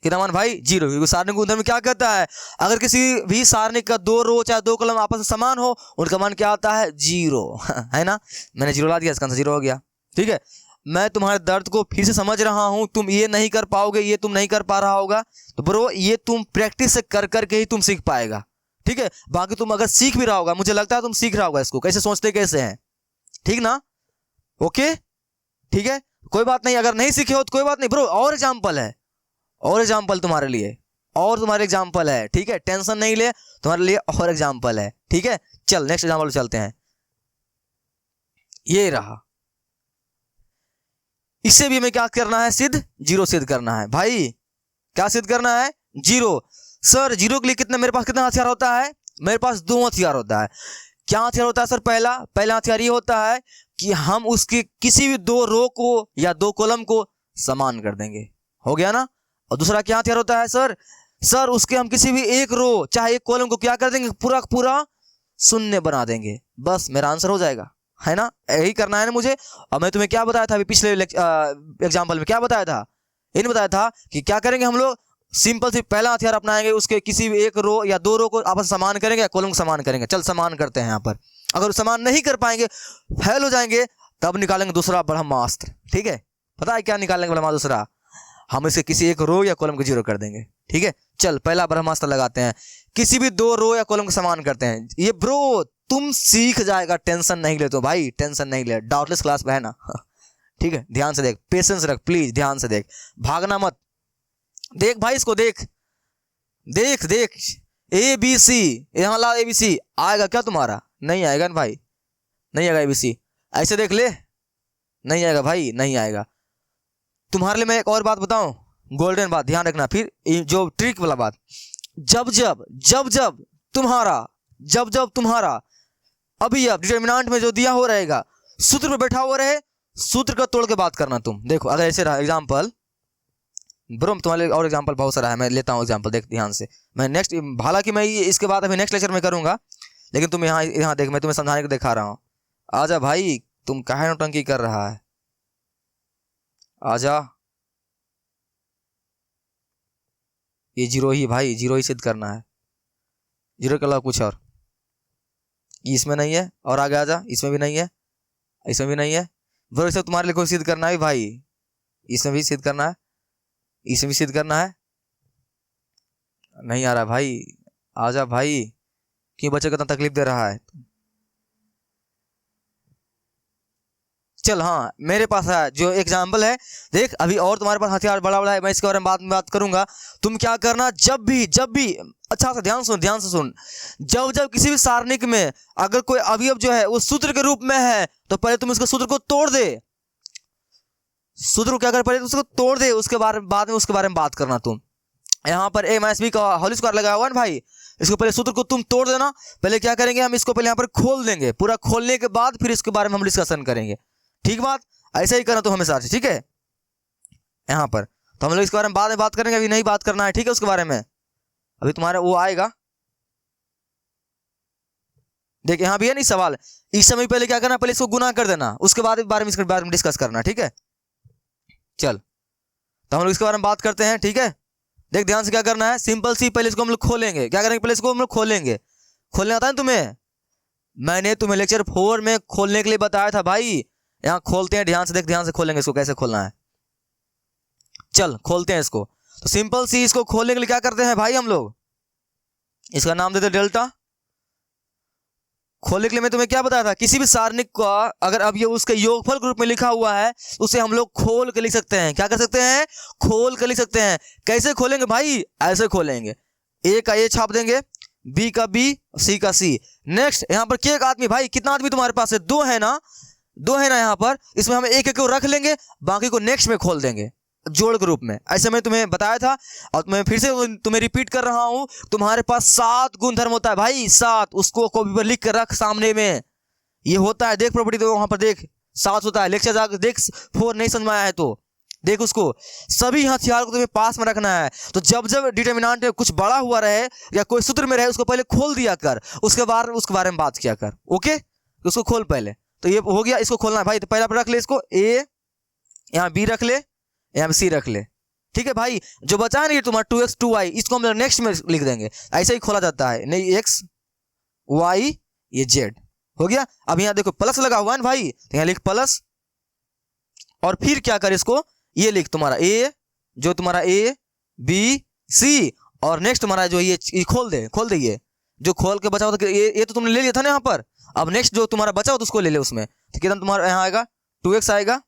कितना मान भाई 0, क्योंकि सारणिक गुणधर्म क्या कहता है, अगर किसी भी सारणिक का 2 रो चाहे 2 कॉलम आपस में समान हो, उनका मान क्या आता है 0 है ना। मैंने 0 ला दिया, इसका आंसर 0 हो गया। ठीक है, मैं तुम्हारे दर्द को फिर से समझ रहा हूं, तुम ये नहीं कर पाओगे, ये तुम नहीं कर पा रहा होगा, तो ब्रो ये तुम प्रैक्टिस से कर करके ही तुम सीख पाएगा। ठीक है, बाकी तुम अगर सीख भी रहा होगा, मुझे लगता है तुम सीख रहा होगा इसको, कैसे सोचते कैसे हैं, ठीक ना। ओके ठीक है, कोई बात नहीं, अगर नहीं सीखे हो तो कोई बात नहीं ब्रो, और एग्जाम्पल है, और एग्जाम्पल तुम्हारे लिए, और तुम्हारे एग्जाम्पल है। ठीक है, टेंशन नहीं ले, तुम्हारे लिए और एग्जाम्पल है। ठीक है, चल नेक्स्ट एग्जाम्पल चलते हैं। ये रहा, इसे भी हमें क्या करना है, सिद्ध 0 सिद्ध करना है भाई। क्या सिद्ध करना है 0। सर 0 के लिए कितना, मेरे पास कितना हथियार होता है, मेरे पास 2 हथियार होता है। क्या हथियार होता है सर, पहला हथियार ये होता है कि हम उसके किसी भी 2 रो को या 2 कॉलम को समान कर देंगे, हो गया ना। और दूसरा क्या हथियार होता है सर उसके हम किसी भी एक रो चाहे एक कॉलम को क्या कर देंगे, पूरा पूरा शून्य बना देंगे, बस मेरा आंसर हो जाएगा, है ना। यही करना है ना मुझे। और मैं तुम्हें क्या बताया था अभी पिछले एग्जाम्पल में, क्या बताया था, ये नहीं बताया था कि क्या करेंगे हम लोग, सिंपल सी पहला हथियार अपनाएंगे, उसके किसी भी एक रो या 2 रो को आपस समान करेंगे या कॉलम को समान करेंगे। चल समान करते हैं यहाँ पर, अगर समान नहीं कर पाएंगे, फेल हो जाएंगे, तब निकालेंगे दूसरा ब्रह्मास्त्र। ठीक है, पता है क्या निकालेंगे ब्रह्मास्त्र दूसरा, हम इसे किसी एक रो या कॉलम को 0 कर देंगे। ठीक है, चल पहला ब्रह्मास्त्र लगाते हैं, किसी भी 2 रो या कॉलम को समान करते हैं। ये ब्रो तुम सीख जाएगा, टेंशन नहीं ले, तो भाई टेंशन नहीं ले, डाउटलेस क्लास पे है ना। ठीक है, ध्यान से देख, पेशेंस रख प्लीज, ध्यान से देख, भागना मत। देख भाई इसको देख देख देख, ABC यहाँ ला, ABC आएगा क्या तुम्हारा, नहीं आएगा ना भाई, नहीं आएगा ABC, ऐसे देख ले, नहीं आएगा भाई, नहीं आएगा। तुम्हारे लिए मैं एक और बात बताऊं, गोल्डन बात, ध्यान रखना, फिर जो ट्रिक वाला बात, जब जब तुम्हारा अभी अब डिटर्मिनेंट में जो दिया हो रहेगा, सूत्र पे बैठा हुआ रहे, सूत्र का तोड़ के बात करना तुम। देखो अगर ऐसे रहा एग्जाम्पल, ब्रो तुम्हारे लिए और एग्जाम्पल बहुत सारा है, मैं लेता हूँ एग्जाम्पल, देख ध्यान से। मैं नेक्स्ट, हालांकि मैं इसके बाद अभी नेक्स्ट लेक्चर में करूंगा, लेकिन तुम यहाँ देख, मैं तुम्हें समझाने को दिखा रहा हूँ। आजा भाई, तुम काहे नौटंकी कर रहा है, आजा। ये 0 ही भाई, 0 ही सिद्ध करना है, 0 के अलावा कुछ और इसमें नहीं है, और आगे आजा, इसमें भी नहीं है, इसमें भी नहीं है ब्रो, इसे तुम्हारे लिए कोई सिद्ध करना है भाई, इसमें भी सिद्ध करना है, इसमें भी सिद्ध करना है, नहीं आ रहा भाई, आजा भाई, क्यों बच्चे को इतना तकलीफ दे रहा है। चल हाँ, मेरे पास है जो एग्जाम्पल है, देख अभी और तुम्हारे पास हथियार बड़ा बड़ा है, मैं इसके बारे में बाद में बात करूंगा। तुम क्या करना, जब भी अच्छा सा ध्यान से सुन, जब किसी भी सारणिक में अगर कोई अवयव जो है वो सूत्र के रूप में है, तो पहले तुम इसके सूत्र को तोड़ दे, सूत्र को क्या कर, पहले उसको तोड़ दे, उसके बाद में उसके बारे में बात करना। तुम यहाँ पर a - b का होल स्क्वायर लगाया हुआ है ना भाई, इसको पहले सूत्र को तुम तोड़ देना। पहले क्या करेंगे, हम इसको पहले यहाँ पर खोल देंगे, पूरा खोलने के बाद फिर इसके बारे में हम डिस्कशन करेंगे। ठीक बात, ऐसा ही करना तो हमेशा से, ठीक है। यहाँ पर तो हम लोग इसके बारे में बाद में बात करेंगे, अभी नहीं बात करना है, ठीक है। उसके बारे में अभी तुम्हारा वो आएगा, देख यहाँ भी है नहीं सवाल, इस समय पहले क्या करना, पहले इसको गुना कर देना, उसके बाद बारे में इसके बारे में डिस्कस करना, ठीक है। चल तो हम लोग इसके बारे में बात करते हैं, ठीक है। देख ध्यान से क्या करना है, सिंपल सी, पहले इसको हम लोग खोलेंगे, क्या करेंगे, पहले इसको हम लोग खोलेंगे। खोलने आता है तुम्हें, मैंने तुम्हें लेक्चर 4 में खोलने के लिए बताया था भाई। यहाँ खोलते हैं, ध्यान से देख, ध्यान से खोलेंगे इसको, कैसे खोलना है। चल खोलते हैं इसको। तो सिंपल सी, इसको खोलने के लिए क्या करते हैं भाई, हम लोग इसका नाम देते हैं डेल्टा। खोलने के लिए मैं तुम्हें क्या बताया था, किसी भी सारणिक का अगर अब ये उसके योगफल के रूप में लिखा हुआ है, उसे हम लोग खोल के लिख सकते हैं। क्या कर सकते हैं, खोल के लिख सकते हैं। कैसे खोलेंगे भाई, ऐसे खोलेंगे, ए का ए छाप देंगे, बी का बी, सी का सी। नेक्स्ट यहाँ पर एक आदमी, भाई कितना आदमी तुम्हारे पास है? दो है ना, दो है ना यहाँ पर। इसमें हम एक एक को रख लेंगे, बाकी को नेक्स्ट में खोल देंगे जोड़ के रूप में। ऐसे मैं तुम्हें बताया था और मैं फिर से तुम्हें रिपीट कर रहा हूं। तुम्हारे पास 7 गुणधर्म होता है भाई, 7। उसको कॉपी पर लिख कर रख सामने में। ये होता है, देख प्रॉपर्टी तो वहां पर देख 7 होता है। लेक्चर जाकर देख 4 नहीं समझ में आया है तो देख उसको। सभी हथियार को तुम्हें पास में रखना है। तो जब जब डिटर्मिनेंट कुछ बड़ा हुआ रहे या कोई सूत्र में रहे, उसको पहले खोल दिया कर, उसके बारे में बात किया कर। ओके, उसको खोल पहले। तो ये हो गया, इसको खोलना है भाई। तो पहला पर रख ले इसको ए, यहाँ बी रख ले, यहाँ सी रख ले। ठीक है भाई, जो बचा है ना ये तुम्हारा 2x 2y, इसको हम नेक्स्ट में लिख देंगे। ऐसे ही खोला जाता है, नहीं x y ये z हो गया। अब यहाँ देखो प्लस लगा हुआ है ना भाई, तो यहाँ लिख प्लस, और फिर क्या कर इसको ये लिख तुम्हारा a, जो तुम्हारा a b c, और नेक्स्ट तुम्हारा जो ये खोल दे ये जो खोल के बचा हुआ ये तो तुमने ले लिया था ना यहाँ पर। अब नेक्स्ट जो तुम्हारा बचा हो तो उसको ले ले उसमें। तो कितना तुम्हारा यहाँ आएगा 2x आएगा,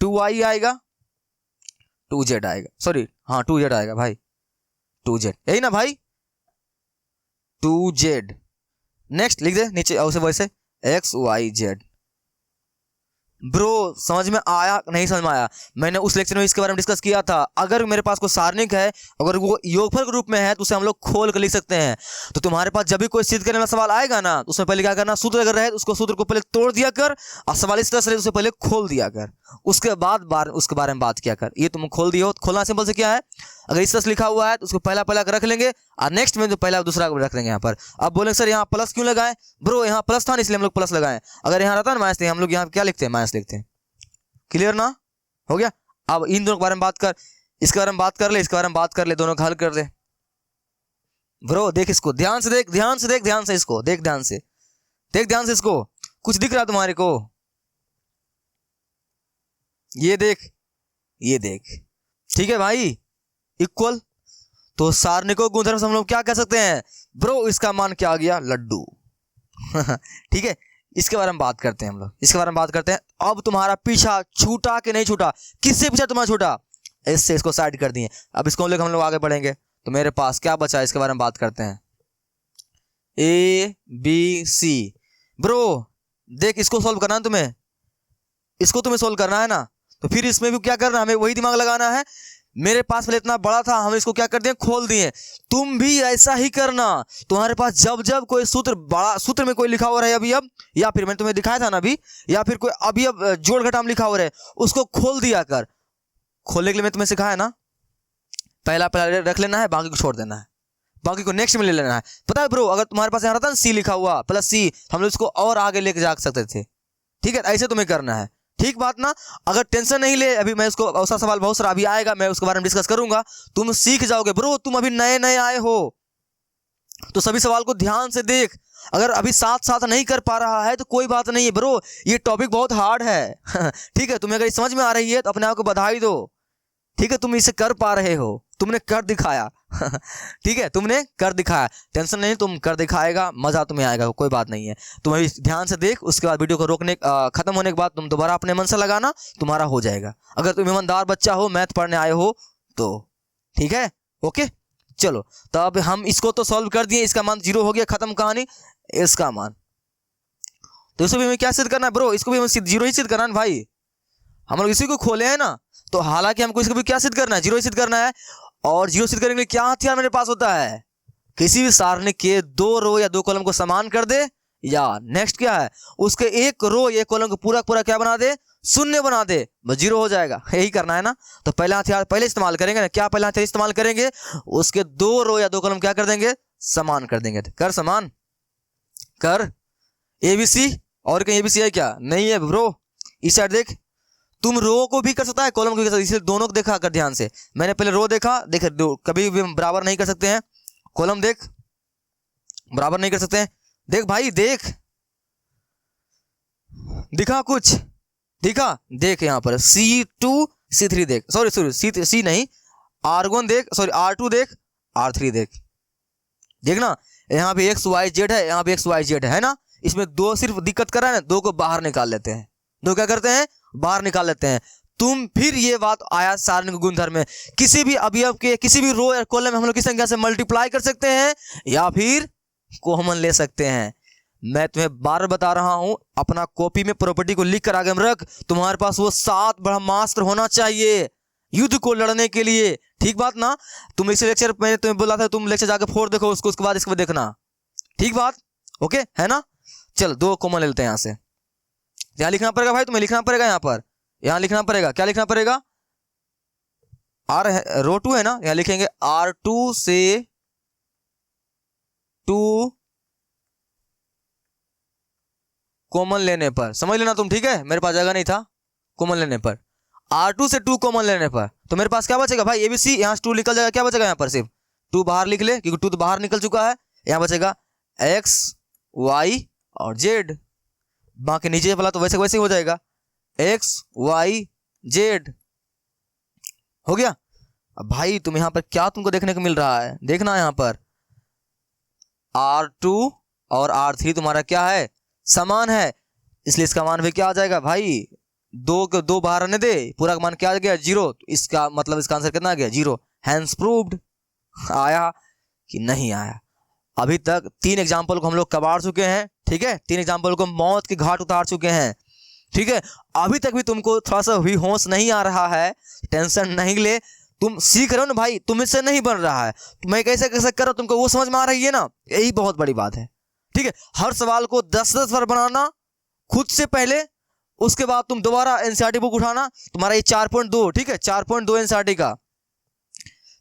2y आएगा, 2z आएगा, सॉरी हाँ 2z आएगा भाई, 2z यही ना भाई, 2z। नेक्स्ट लिख दे नीचे ऐसे वैसे x y z। ब्रो समझ में आया नहीं समझ में आया? मैंने उस लेक्चर में इसके बारे में डिस्कस किया था। अगर मेरे पास कोई सारणिक है, अगर वो योगफल के रूप में है, तो उसे हम लोग खोल कर लिख सकते हैं। तो तुम्हारे पास जब भी कोई सिद्ध करने वाला सवाल आएगा ना, तो उसमें पहले क्या करना, सूत्र अगर रहे तो उसको सूत्र को पहले तोड़ दिया कर, और सवाल इस तरह से उसे पहले खोल दिया कर, उसके बाद उसके बारे में बात किया कर। ये तुम खोल दिए हो, खोलना सिंपल से क्या है, अगर इस तरह से लिखा हुआ है तो उसको पहला रख लेंगे, और नेक्स्ट में जो पहला दूसरा रख लेंगे यहाँ पर। अब बोलेंगे सर यहाँ प्लस क्यों लगाएं? ब्रो यहाँ प्लस था ना, इसलिए हम लोग प्लस लगाएं। अगर यहाँ रहता ना माइनस, हम लोग यहाँ क्या लिखते हैं, माइनस लिखते हैं। क्लियर ना, हो गया। अब इन दोनों के बारे में बात कर, इसके बारे में बात कर ले, इसके बारे में बात कर ले, दोनों का हल कर दे। ब्रो देख इसको ध्यान से देख, ध्यान से देख, ध्यान से इसको देख, ध्यान से देख, ध्यान से इसको। कुछ दिख रहा तुम्हारे को? ये देख, ये देख, ठीक है भाई। इक्वल तो सारणिकों गुणधर्म से हम लोग क्या कह सकते हैं ब्रो? इसका मान क्या आ गया? लड्डू। ठीक है, इसके बारे में बात करते हैं हम लोग, इसके बारे में बात करते हैं। अब तुम्हारा पीछा छूटा कि नहीं छूटा? किससे पीछा तुम्हारा छूटा? इससे। इसको साइड कर दिए। अब इसको लेकर हम लोग आगे बढ़ेंगे। तो मेरे पास क्या बचा है, इसके बारे में बात करते हैं। A B C. ब्रो देख, इसको सोल्व करना है तुम्हें, इसको तुम्हें सोल्व करना है ना, तो फिर इसमें भी क्या करना है, हमें वही दिमाग लगाना है। मेरे पास पहले इतना बड़ा था, हम इसको क्या कर दिए, खोल दिए। तुम भी ऐसा ही करना। तुम्हारे पास जब जब कोई सूत्र, बड़ा सूत्र में कोई लिखा हो रहा है अभी अब, या फिर मैंने तुम्हें दिखाया था ना अभी, या फिर कोई अभी अब जोड़ घटाव लिखा हो रहा है, उसको खोल दिया कर। खोलने के लिए मैं तुम्हें सिखाया ना, पहला रख लेना है, बाकी को छोड़ देना है, बाकी को नेक्स्ट में ले लेना है। पता है ब्रो, अगर तुम्हारे पास यहाँ रहता ना सी लिखा हुआ प्लस सी, हम लोग इसको और आगे लेके जा सकते थे। ठीक है, ऐसे तुम्हें करना है, ठीक बात ना। अगर टेंशन नहीं ले, अभी मैं इसको ऐसा सवाल बहुत सारा अभी आएगा, मैं उसके बारे में डिस्कस करूंगा, तुम सीख जाओगे। ब्रो तुम अभी नए नए आए हो, तो सभी सवाल को ध्यान से देख। अगर अभी साथ साथ नहीं कर पा रहा है तो कोई बात नहीं है ब्रो, ये टॉपिक बहुत हार्ड है। ठीक है, तुम्हें अगर समझ में आ रही है तो अपने आप को बधाई दो। ठीक है, तुम इसे कर पा रहे हो, तुमने कर दिखाया। ठीक है, तुमने कर दिखाया, टेंशन नहीं, तुम कर दिखाएगा, मजा तुम्हें आएगा, कोई बात नहीं है। तुम अभी ध्यान से देख, उसके बाद वीडियो को रोकने खत्म होने के बाद तुम दोबारा अपने मन से लगाना, तुम्हारा हो जाएगा। अगर तुम ईमानदार बच्चा हो, मैथ पढ़ने आए हो तो। ठीक है, ओके चलो। तो अब हम इसको तो सॉल्व कर दिए, इसका मान 0 हो गया, खत्म कहानी। इसका मान तो इसको भी हमें क्या सिद्ध करना है ब्रो? इसको भी हमें 0 ही सिद्ध करना है भाई। हम लोग इसी को खोले हैं ना, तो हालांकि हमको इसको भी क्या सिद्ध करना है, 0 ही सिद्ध करना है। और 0 सिद्ध करने के लिए क्या हथियार मेरे पास होता है? किसी भी सारणी के 2 रो या 2 कॉलम को समान कर दे, या नेक्स्ट क्या है, उसके एक रो या कॉलम को पूरा पूरा क्या बना दे, शून्य बना दे, बस 0 हो जाएगा। यही करना है ना। तो पहला हथियार पहले इस्तेमाल करेंगे ना, क्या पहला हथियार इस्तेमाल करेंगे, उसके 2 रो या 2 कॉलम क्या कर देंगे, समान कर देंगे। कर समान कर, एबीसी। और कहीं एबीसी है क्या? नहीं है ब्रो। इस साइड देख, तुम रो को भी कर सकता है, कॉलम को भी कर सकता है, इसलिए दोनों को देखा कर ध्यान से। मैंने पहले रो देखा, देख कभी भी बराबर नहीं कर सकते हैं। कॉलम देख, बराबर नहीं कर सकते हैं। देख भाई देख, दिखा कुछ दिखा, देख यहाँ पर C2 C3 देख, सॉरी C नहीं, R1 देख, सॉरी R2 देख, R3 देख। देखना यहाँ पे XYZ है, यहाँ पे XYZ है ना। इसमें 2 सिर्फ दिक्कत कर रहा है ना, 2 को बाहर निकाल लेते हैं। 2 क्या करते हैं, बाहर निकाल लेते हैं। तुम फिर ये बात आया सारणी के गुणधर्म में, किसी भी अवयव के किसी भी रो या कॉलम में हम लोग किस संख्या से मल्टीप्लाई कर सकते हैं या फिर कॉमन ले सकते हैं। मैं तुम्हें बार बता रहा हूं, अपना कॉपी में प्रॉपर्टी को लिख कर आगे में रख। तुम्हारे पास वो 7 ब्रह्मास्त्र होना चाहिए युद्ध को लड़ने के लिए, ठीक बात ना। तुम इसे लेक्चर मैंने तुम्हें बोला था, तुम लेक्चर जाके 4 देखो उसको, उसके बाद इसको देखना, ठीक बात, ओके है ना। चल 2 कॉमन ले लेते हैं यहाँ से। यहाँ लिखना पड़ेगा भाई, तुम्हें लिखना पड़ेगा यहाँ पर, यहाँ लिखना पड़ेगा, क्या लिखना पड़ेगा, आर रो 2 है ना, यहाँ लिखेंगे R2 से 2 कॉमन लेने पर, समझ लेना तुम, ठीक है, मेरे पास जगह नहीं था। कॉमन लेने पर R2 से 2 कॉमन लेने पर तो मेरे पास क्या बचेगा भाई, ABC, यहाँ से 2 निकल जाएगा, क्या बचेगा यहाँ पर, सिर्फ 2 बाहर लिख ले क्योंकि 2 तो बाहर निकल चुका है। यहाँ बचेगा X Y और Z, बाकी नीचे वाला तो वैसे वैसे ही हो जाएगा, X Y Z हो गया। अब भाई तुम यहाँ पर क्या तुमको देखने को मिल रहा है, देखना यहाँ पर R2 और R3 तुम्हारा क्या है, समान है, इसलिए इसका मान भी क्या आ जाएगा भाई, 2 बाहर आने दे, पूरा का मान क्या आ गया 0, इसका मतलब इसका आंसर कितना आ गया 0। Hence proved. आया कि नहीं आया। अभी तक 3 एग्जाम्पल को हम लोग कबाड़ चुके हैं, ठीक है, 3 एग्जाम्पल को मौत के घाट उतार चुके हैं, ठीक है। अभी तक भी तुमको थोड़ा सा भी होश नहीं आ रहा है, टेंशन नहीं ले, तुम सीख रहे हो ना भाई, तुमसे नहीं बन रहा है, मैं कैसे कैसे कर रहा हूं तुमको वो समझ में आ रही है ना, यही बहुत बड़ी बात है, ठीक है। हर सवाल को 10-10 बार बनाना खुद से पहले, उसके बाद तुम दोबारा एनसीईआरटी बुक उठाना, तुम्हारा ये 4.2, ठीक है, 4.2 एनसीईआरटी का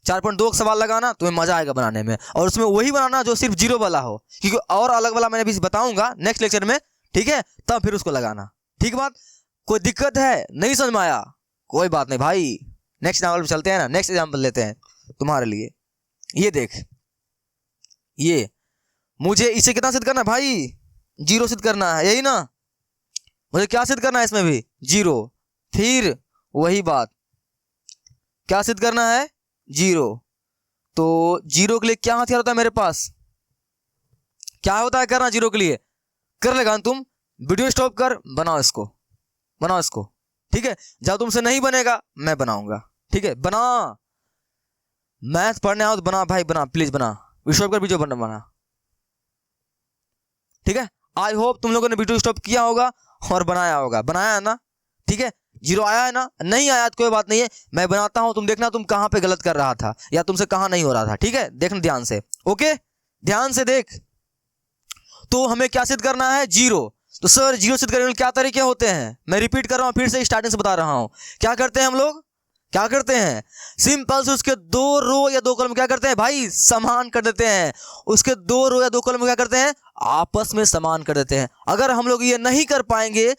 4.2 का सवाल लगाना, तुम्हें मजा आएगा बनाने में, और उसमें वही बनाना जो सिर्फ 0 वाला हो, क्योंकि और अलग वाला मैंने भी बताऊंगा नेक्स्ट लेक्चर में, ठीक है, तब फिर उसको लगाना, ठीक बात। कोई दिक्कत है, नहीं समझ में आया, कोई बात नहीं भाई, नेक्स्ट एग्जाम्पल पे चलते हैं ना, नेक्स्ट एग्जाम्पल लेते हैं तुम्हारे लिए। ये देख, ये मुझे इसे कितना सिद्ध करना है भाई, 0 सिद्ध करना है, यही ना, मुझे क्या सिद्ध करना है इसमें भी 0, फिर वही बात, क्या सिद्ध करना है 0, तो 0 के लिए क्या हथियार होता है मेरे पास, क्या होता है करना 0 के लिए, कर लेगा तुम, वीडियो स्टॉप कर, बनाओ इसको, बनाओ इसको, ठीक है, जब तुमसे नहीं बनेगा मैं बनाऊंगा, ठीक है, बना, मैथ पढ़ने आओ तो बना भाई, बना प्लीज, बना स्टॉप कर वीडियो बना, ठीक है। आई होप तुम लोगों ने वीडियो स्टॉप किया होगा और बनाया होगा, बनाया है ना, ठीक है, 0 आया है ना, नहीं आया तो कोई बात नहीं है, मैं बनाता हूं, तुम देखना तुम कहां पे गलत कर रहा था या तुमसे कहां नहीं हो रहा था, ठीक है, देखना ध्यान से, ओके, ध्यान से देख। तो हमें क्या सिद्ध करना है 0, तो सर 0 सिद्ध करने के क्या तरीके होते हैं, मैं रिपीट कर रहा हूं, फिर से स्टार्टिंग से बता रहा हूं, क्या करते हैं हम लोग, क्या करते हैं, सिंपल से उसके 2 रो या 2 कॉलम क्या करते हैं भाई, समान कर देते हैं, उसके 2 रो या 2 कॉलम क्या करते हैं, आपस में समान कर देते हैं। अगर हम लोग ये नहीं कर पाएंगे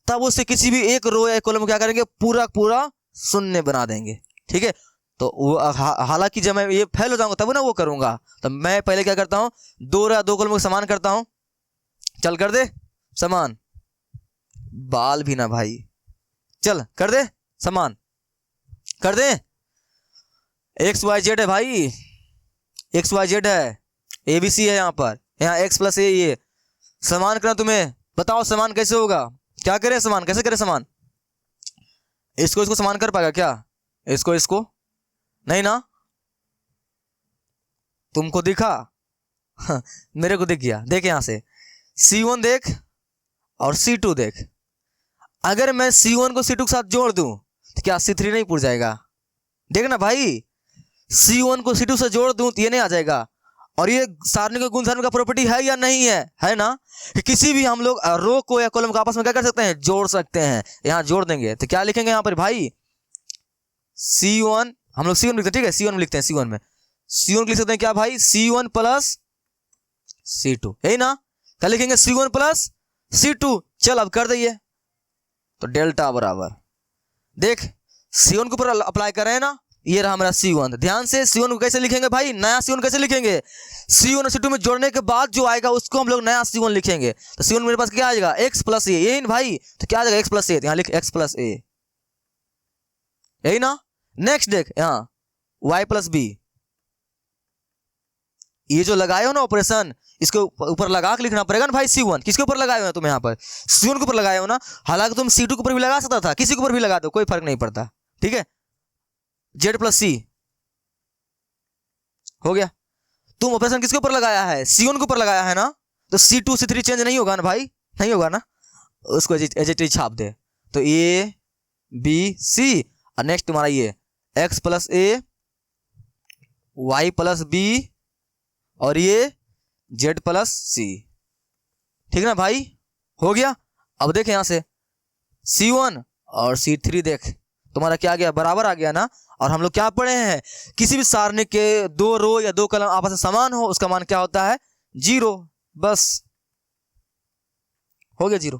तब उससे किसी भी एक रो या एक कॉलम क्या करेंगे, पूरा पूरा शून्य बना देंगे, ठीक है। तो हालांकि जब मैं ये फेल हो जाऊंगा तब ना वो करूंगा, तो मैं पहले क्या करता हूं, 2 रो या 2 कॉलम को समान करता हूं, चल कर दे समान, बाल भी ना भाई, चल कर दे समान, कर दे, XYZ है भाई, XYZ है, ABC है, यहाँ पर यहाँ X + A, ये समान करना, तुम्हें बताओ समान कैसे होगा, क्या करे समान, कैसे करे समान, इसको इसको समान कर पाएगा क्या, इसको इसको नहीं ना, तुमको दिखा मेरे को दिख गया, देख यहाँ से C1 देख और C2 देख, अगर मैं C1 को C2 के साथ जोड़ दूं तो क्या C3 नहीं पूछ जाएगा, देखना भाई, C1 को C2 से जोड़ दूं तो ये नहीं आ जाएगा, और ये सारणी के गुणधर्म का प्रॉपर्टी है या नहीं है ना, कि किसी भी हम लोग रो को या कॉलम को आपस में क्या कर सकते हैं, जोड़ सकते हैं, यहां जोड़ देंगे तो क्या लिखेंगे यहाँ पर भाई, C1, हम लोग C1 लिखते हैं, ठीक है, C1 में लिखते हैं, C1 में C1 लिख सकते हैं क्या भाई, C1 + C2, यही ना, क्या लिखेंगे C1 + C2, चल अब कर दइए, तो डेल्टा बराबर, देख C1 के ऊपर अप्लाई कर रहे हैं ना, ये रहा हमारा C1, ध्यान से C1 को कैसे लिखेंगे भाई, नया C1 कैसे लिखेंगे, C1 और C2 में जोड़ने के बाद जो आएगा उसको हम लोग नया C1 लिखेंगे, तो C1 मेरे पास क्या आ जाएगा, X + A, यही भाई, तो क्या आ जाएगा X + A, यहाँ लिख X + A, यही ना। नेक्स्ट देख यहाँ Y + B, ये जो लगाए हो ना ऑपरेशन, इसके ऊपर लगा के लिखना पड़ेगा ना भाई C1। किसके ऊपर लगाए हो ना तुम यहाँ पर? C1 के ऊपर लगाए हो ना। हालांकि तुम C2 के ऊपर भी लगा सकता था, किसी के ऊपर भी लगा दो, कोई फर्क नहीं पड़ता। ठीक है, Z प्लस C हो गया। तुम ऑपरेशन किसके ऊपर लगाया है? C1 के ऊपर लगाया है ना, तो C2 C3 चेंज नहीं होगा ना भाई, नहीं होगा ना। उसको एज छाप दे, तो A B C और नेक्स्ट तुम्हारा ये X plus A Y plus B और ये Z प्लस C। ठीक ना भाई, हो गया। अब देख यहाँ से C1 और C3 देख तुम्हारा क्या गया, बराबर आ गया ना। और हम लोग क्या पढ़े हैं, किसी भी सारणी के दो रो या दो कॉलम आपस में समान हो उसका मान क्या होता है? 0। बस हो गया 0।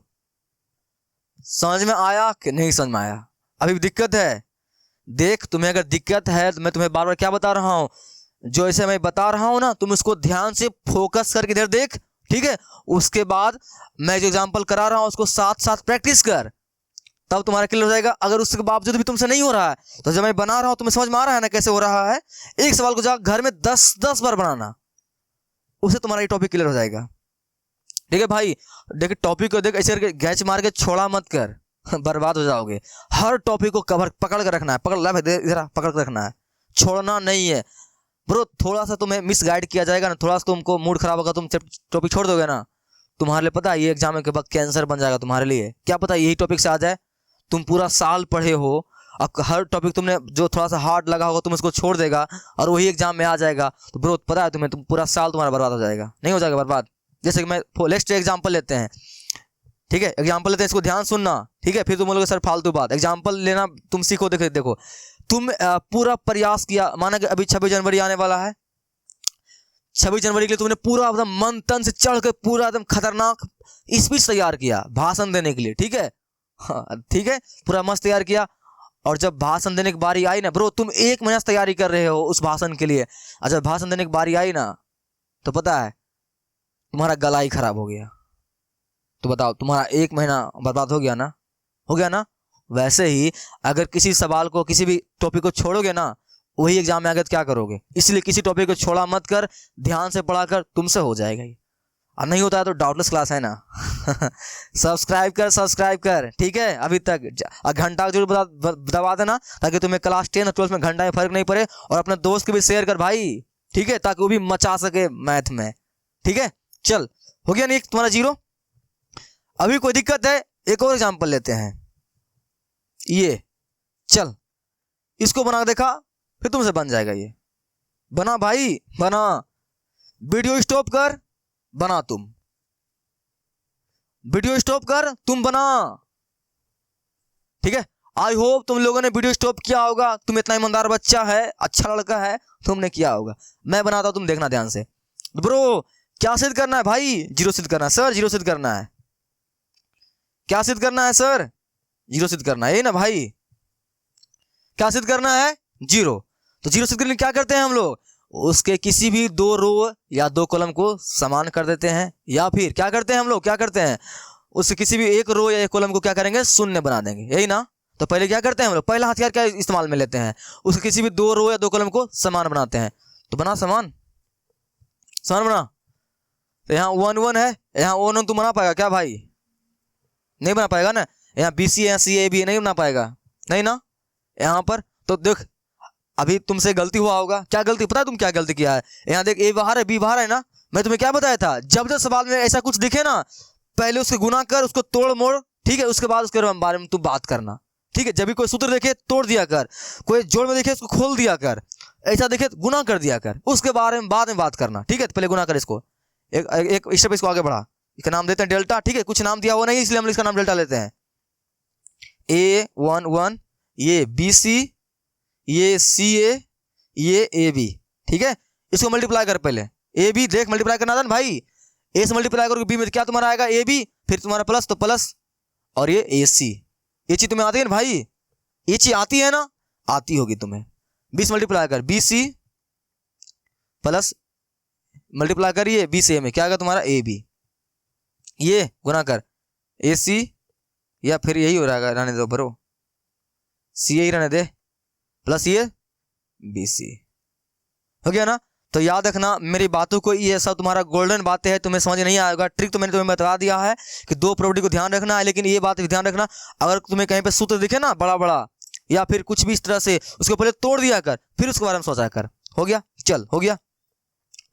समझ में आया कि नहीं समझ में आया? अभी भी दिक्कत है? देख, तुम्हें अगर दिक्कत है तो मैं तुम्हें बार बार क्या बता रहा हूं, जो ऐसे मैं बता रहा हूं ना, तुम इसको ध्यान से फोकस करके इधर देख। ठीक है, उसके बाद मैं जो एग्जांपल करा रहा हूं उसको साथ साथ प्रैक्टिस कर, तब तुम्हारा क्लियर हो जाएगा। अगर उसके बावजूद भी तुमसे नहीं हो रहा है तो जब मैं बना रहा हूं तुम्हें समझ में आ रहा है ना कैसे हो रहा है। एक सवाल को जाकर घर में 10-10 बार बनाना, उससे तुम्हारा ये टॉपिक क्लियर हो जाएगा। ठीक है भाई, देख टॉपिक को देख ऐसे करके गैच मार के छोड़ा मत कर, बर्बाद हो जाओगे। हर टॉपिक को कवर पकड़ कर रखना है, पकड़ ला इधर पकड़ कर रखना है, छोड़ना नहीं है ब्रो। थोड़ा सा तुम्हें मिस गाइड किया जाएगा ना, थोड़ा सा तुमको मूड खराब होगा, तुम टॉपिक छोड़ दोगे ना, तुम्हारे लिए पता है ये एग्जाम के बाद कैंसर बन जाएगा तुम्हारे लिए। क्या पता यही टॉपिक से आ जाए। तुम पूरा साल पढ़े हो, अब हर टॉपिक तुमने जो थोड़ा सा हार्ड लगा होगा तुम उसको छोड़ देगा और वही एग्जाम में आ जाएगा, तो ब्रो पता है तुम्हें, तुम पूरा साल तुम्हारा बर्बाद हो जाएगा। नहीं हो जाएगा बर्बाद? जैसे कि मैं नेक्स्ट एग्जाम्पल लेते हैं। ठीक है, एग्जाम्पल लेते हैं, इसको ध्यान सुनना। ठीक है, फिर तुम बोलोगे सर फालतू बात। एग्जाम्पल लेना तुम सीखो। देखो तुम पूरा प्रयास किया, माना कि अभी 26 जनवरी आने वाला है, 26 जनवरी के लिए तुमने पूरा एकदम मन तन से चढ़ के पूरा एकदम खतरनाक स्पीच तैयार किया भाषण देने के लिए। ठीक है, हाँ ठीक है, पूरा मस्त तैयार किया। और जब भाषण देने की बारी आई ना ब्रो, तुम 1 महीना से तैयारी कर रहे हो उस भाषण के लिए, और जब भाषण देने की बारी आई ना तो पता है तुम्हारा गला ही खराब हो गया। तो बताओ, तुम्हारा 1 महीना बर्बाद हो गया ना, हो गया ना। वैसे ही अगर किसी सवाल को, किसी भी टॉपिक को छोड़ोगे ना, वही एग्जाम में आगे तो क्या करोगे। इसलिए किसी टॉपिक को छोड़ा मत कर, ध्यान से पढ़ा कर, तुमसे हो जाएगा ये। और नहीं होता है तो डाउटलेस क्लास है ना सब्सक्राइब कर। ठीक है, अभी तक घंटा जरूर दबा देना, ताकि तुम्हें क्लास 10 और 12 में घंटा में फर्क नहीं पड़े। और अपने दोस्त के भी शेयर कर भाई, ठीक है, ताकि वो भी मचा सके मैथ में। ठीक है, चल हो गया नहीं तुम्हारा 0। अभी कोई दिक्कत है? एक और एग्जांपल लेते हैं। ये चल, इसको बना देखा, फिर तुमसे बन जाएगा ये। बना भाई, बना। वीडियो स्टॉप कर, बना। तुम वीडियो स्टॉप कर, तुम बना। ठीक है, आई होप तुम लोगों ने वीडियो स्टॉप किया होगा। तुम इतना ईमानदार बच्चा है, अच्छा लड़का है, तुमने किया होगा। मैं बनाता हूं, तुम देखना ध्यान से। ब्रो क्या सिद्ध करना है भाई? 0 सिद्ध करना है सर, 0 सिद्ध करना है। क्या सिद्ध करना है सर? 0 सिद्ध करना है, ये ना भाई। क्या सिद्ध करना है? 0। तो 0 सिद्ध करने क्या करते हैं हम लोग? उसके किसी भी 2 रो या 2 कॉलम को समान कर देते हैं, या फिर क्या करते हैं हम लोग, क्या करते हैं, उससे किसी भी 1 रो या 1 कॉलम को क्या करेंगे, शून्य बना देंगे, यही ना। तो पहले क्या करते हैं हम लोग, पहला हथियार क्या इस्तेमाल में लेते हैं, उसके किसी भी 2 रो या 2 कॉलम को समान बनाते हैं। तो बना समान, समान बना। तो यहाँ 1 1 है, यहाँ 1 1 तुम बना पाएगा क्या भाई? नहीं बना पाएगा ना। यहाँ BC या CAB नहीं बना पाएगा, नहीं ना। यहाँ पर तो देख, अभी तुमसे गलती हुआ होगा। क्या गलती, पता है तुम क्या गलती किया है? यहाँ देख, A बाहर है, B बाहर है ना। मैं तुम्हें क्या बताया था, जब सवाल में ऐसा कुछ दिखे ना, पहले उसके गुना कर, उसको तोड़ मोड़, ठीक है, उसके बाद उसके बारे में तू बात करना। ठीक है, जब भी कोई सूत्र देखे तोड़ दिया कर, कोई जोड़ में देखे उसको खोल दिया कर, ऐसा देखे गुना कर दिया कर, उसके बारे में बाद में बात करना। ठीक है, पहले गुना कर इसको, एक स्टेप इसको आगे बढ़ा। इसका नाम देते हैं डेल्टा। ठीक है, कुछ नाम दिया हुआ नहीं इसलिए हम इसका नाम डेल्टा लेते हैं। A1 1, ये BC, ये CA, ये AB। ठीक है, इसको मल्टीप्लाई कर पहले। AB देख, मल्टीप्लाई करना था ना भाई। A से मल्टीप्लाई करोगे B में क्या तुम्हारा आएगा, AB, फिर तुम्हारा प्लस तो प्लस, और ये AC। ये चीज तुम्हें आती है ना भाई, ये चीज आती है ना, आती होगी तुम्हें। 20 मल्टीप्लाई कर BC प्लस मल्टीप्लाई करिए BC में क्या आएगा तुम्हारा AB। ये गुना कर AC, या फिर यही हो रहा है, रहने दो ब्रो, CA ही रहने दे, प्लस ये BC। हो गया ना। तो याद रखना मेरी बातों को, ये सब तुम्हारा गोल्डन बातें हैं, तुम्हें समझ नहीं आएगा। ट्रिक तो मैंने तुम्हें बता दिया है कि दो प्रॉपर्टी को ध्यान रखना है, लेकिन ये बात भी ध्यान रखना, अगर तुम्हें कहीं पे सूत्र दिखे ना बड़ा बड़ा या फिर कुछ भी इस तरह से, उसको पहले तोड़ दिया कर, फिर उसके बारे में सोचा कर। हो गया? चल हो गया।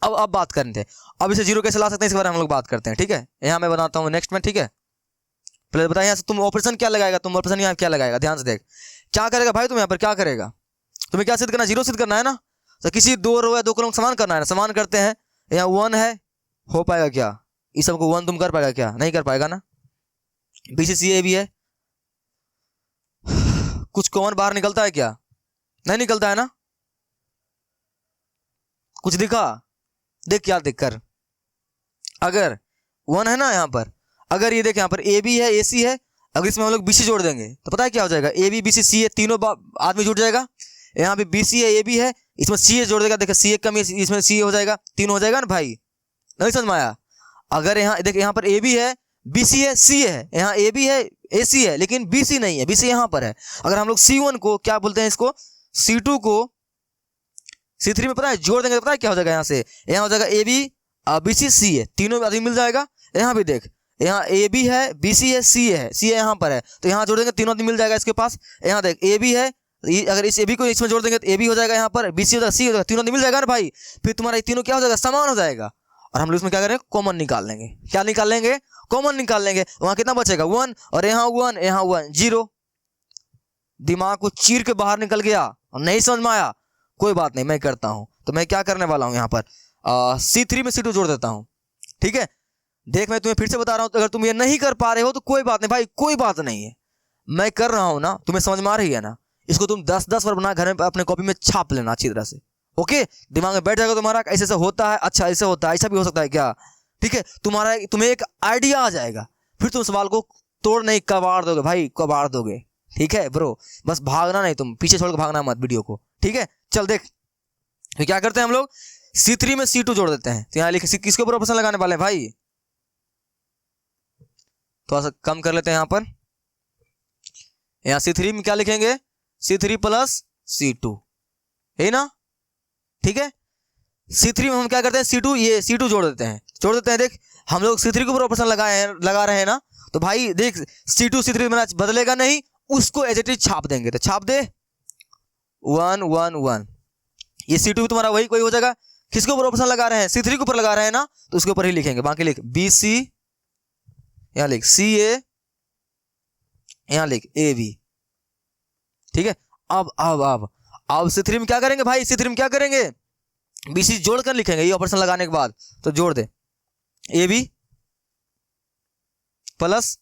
अब बात करते हैं, अब इसे जीरो कैसे ला सकते हैं, इसके बारे में हम लोग बात करते हैं। ठीक है, यहाँ मैं बनाता हूँ नेक्स्ट में। ठीक है, पहले बताया यहाँ से तुम ऑपरेशन क्या लगाएगा, तुम ऑपरेशन यहाँ क्या लगाएगा, ध्यान से देख क्या करेगा भाई। तुम यहाँ पर क्या करेगा, तुम्हें क्या सिद्ध करना, जीरो सिद्ध करना है ना। तो किसी दो रो या दो कॉलम समान करना है ना, समान करते हैं। यहाँ 1 है, हो पाएगा क्या इस सबको 1 तुम कर पाएगा क्या, नहीं कर पाएगा ना। BCCA भी है, कुछ कॉमन बाहर निकलता है क्या, नहीं निकलता है ना। कुछ दिखा, देख क्या देख कर, अगर 1 है ना यहाँ पर, अगर ये देख यहाँ पर AB है AC है, अगर इसमें हम लोग BC जोड़ देंगे तो पता है क्या हो जाएगा, AB BC CA तीनों आदमी जुड़ जाएगा। यहाँ पे BC है AB है, इसमें CA जोड़ देगा, देखो CA कमी है, इसमें CA हो जाएगा, तीन हो जाएगा ना भाई। नहीं समझ में आया? अगर यहाँ देख, यहाँ पर AB है BC है CA है, यहाँ AB है AC है, लेकिन BC नहीं है, BC यहाँ पर है। अगर हम लोग C1 को क्या बोलते हैं, इसको C2 को C3 में पता है जोड़ देंगे तो पता है क्या हो जाएगा, यहाँ से यहाँ हो जाएगा AB BC CA तीनों आदमी मिल जाएगा। यहाँ भी देख, यहाँ AB है BC है CA है, CA यहाँ पर है, तो यहाँ जोड़ देंगे तीनों आदमी मिल जाएगा इसके पास। यहाँ देख AB है, अगर इस AB को इसमें जोड़ देंगे तो AB हो जाएगा, यहाँ पर BC हो जाएगा, C हो जाएगा, तीनों आदमी मिल जाएगा ना भाई। फिर तुम्हारा ये तीनों क्या हो जाएगा, समान हो जाएगा। और हम लोग इसमें क्या करेंगे, कॉमन निकाल लेंगे। क्या निकाल लेंगे, कॉमन निकाल लेंगे। वहां कितना बचेगा 1, और यहाँ 1 यहाँ 1, 0। दिमाग को चीर के बाहर निकल गया और नहीं समझ में आया, कोई बात नहीं, मैं करता हूं। तो मैं क्या करने वाला हूं, यहाँ पर C3 में C2 जोड़ देता हूं। ठीक है, देख मैं तुम्हें फिर से बता रहा हूं, तो अगर तुम ये नहीं कर पा रहे हो तो कोई बात नहीं भाई, कोई बात नहीं है, मैं कर रहा हूं ना, तुम्हें समझ में आ रही है ना। इसको तुम 10-10 बार बना घर में अपने कॉपी में छाप लेना अच्छी तरह से। ओके, दिमाग में बैठ जाएगा तुम्हारा, ऐसे ऐसे होता है, अच्छा ऐसे होता है, ऐसा भी हो सकता है क्या। ठीक है, तुम्हें एक आइडिया आ जाएगा, फिर तुम सवाल को तोड़ नहीं कबाड़ दोगे भाई, कबाड़ दोगे। ठीक है ब्रो, बस भागना नहीं, तुम पीछे छोड़ के भागना मत वीडियो को। ठीक है, चल देख, तो क्या करते हैं हम लोग, C3 में C2 जोड़ देते हैं। तो यहाँ लिखे किसके ऊपर ऑपरेशन लगाने वाले हैं भाई, थोड़ा सा कम कर लेते हैं यहाँ पर। यहाँ C3 में क्या लिखेंगे, C3 प्लस C2 है ना। ठीक है, C3 में हम क्या करते हैं, C2 ये C2 जोड़ देते हैं। देख हम लोग C3 के ऊपर ऑपरेशन लगा रहे हैं ना, तो भाई देख C2 C3 में बदलेगा नहीं, उसको एज इट इज छाप देंगे। तो छाप दे 1 1 1, ये C2 भी तुम्हारा वही कोई हो जाएगा। किसके ऊपर ऑपरेशन लगा रहे हैं, C3 के ऊपर लगा रहे हैं ना, तो उसके ऊपर ही लिखेंगे। बाकी लिख BC, यहाँ लिख CA, यहाँ लिख AB। ठीक है, अब C3 में क्या करेंगे भाई, C3 में क्या करेंगे, BC जोड़कर लिखेंगे, ये ऑपरेशन लगाने के बाद। तो जोड़ दे AB प्लस,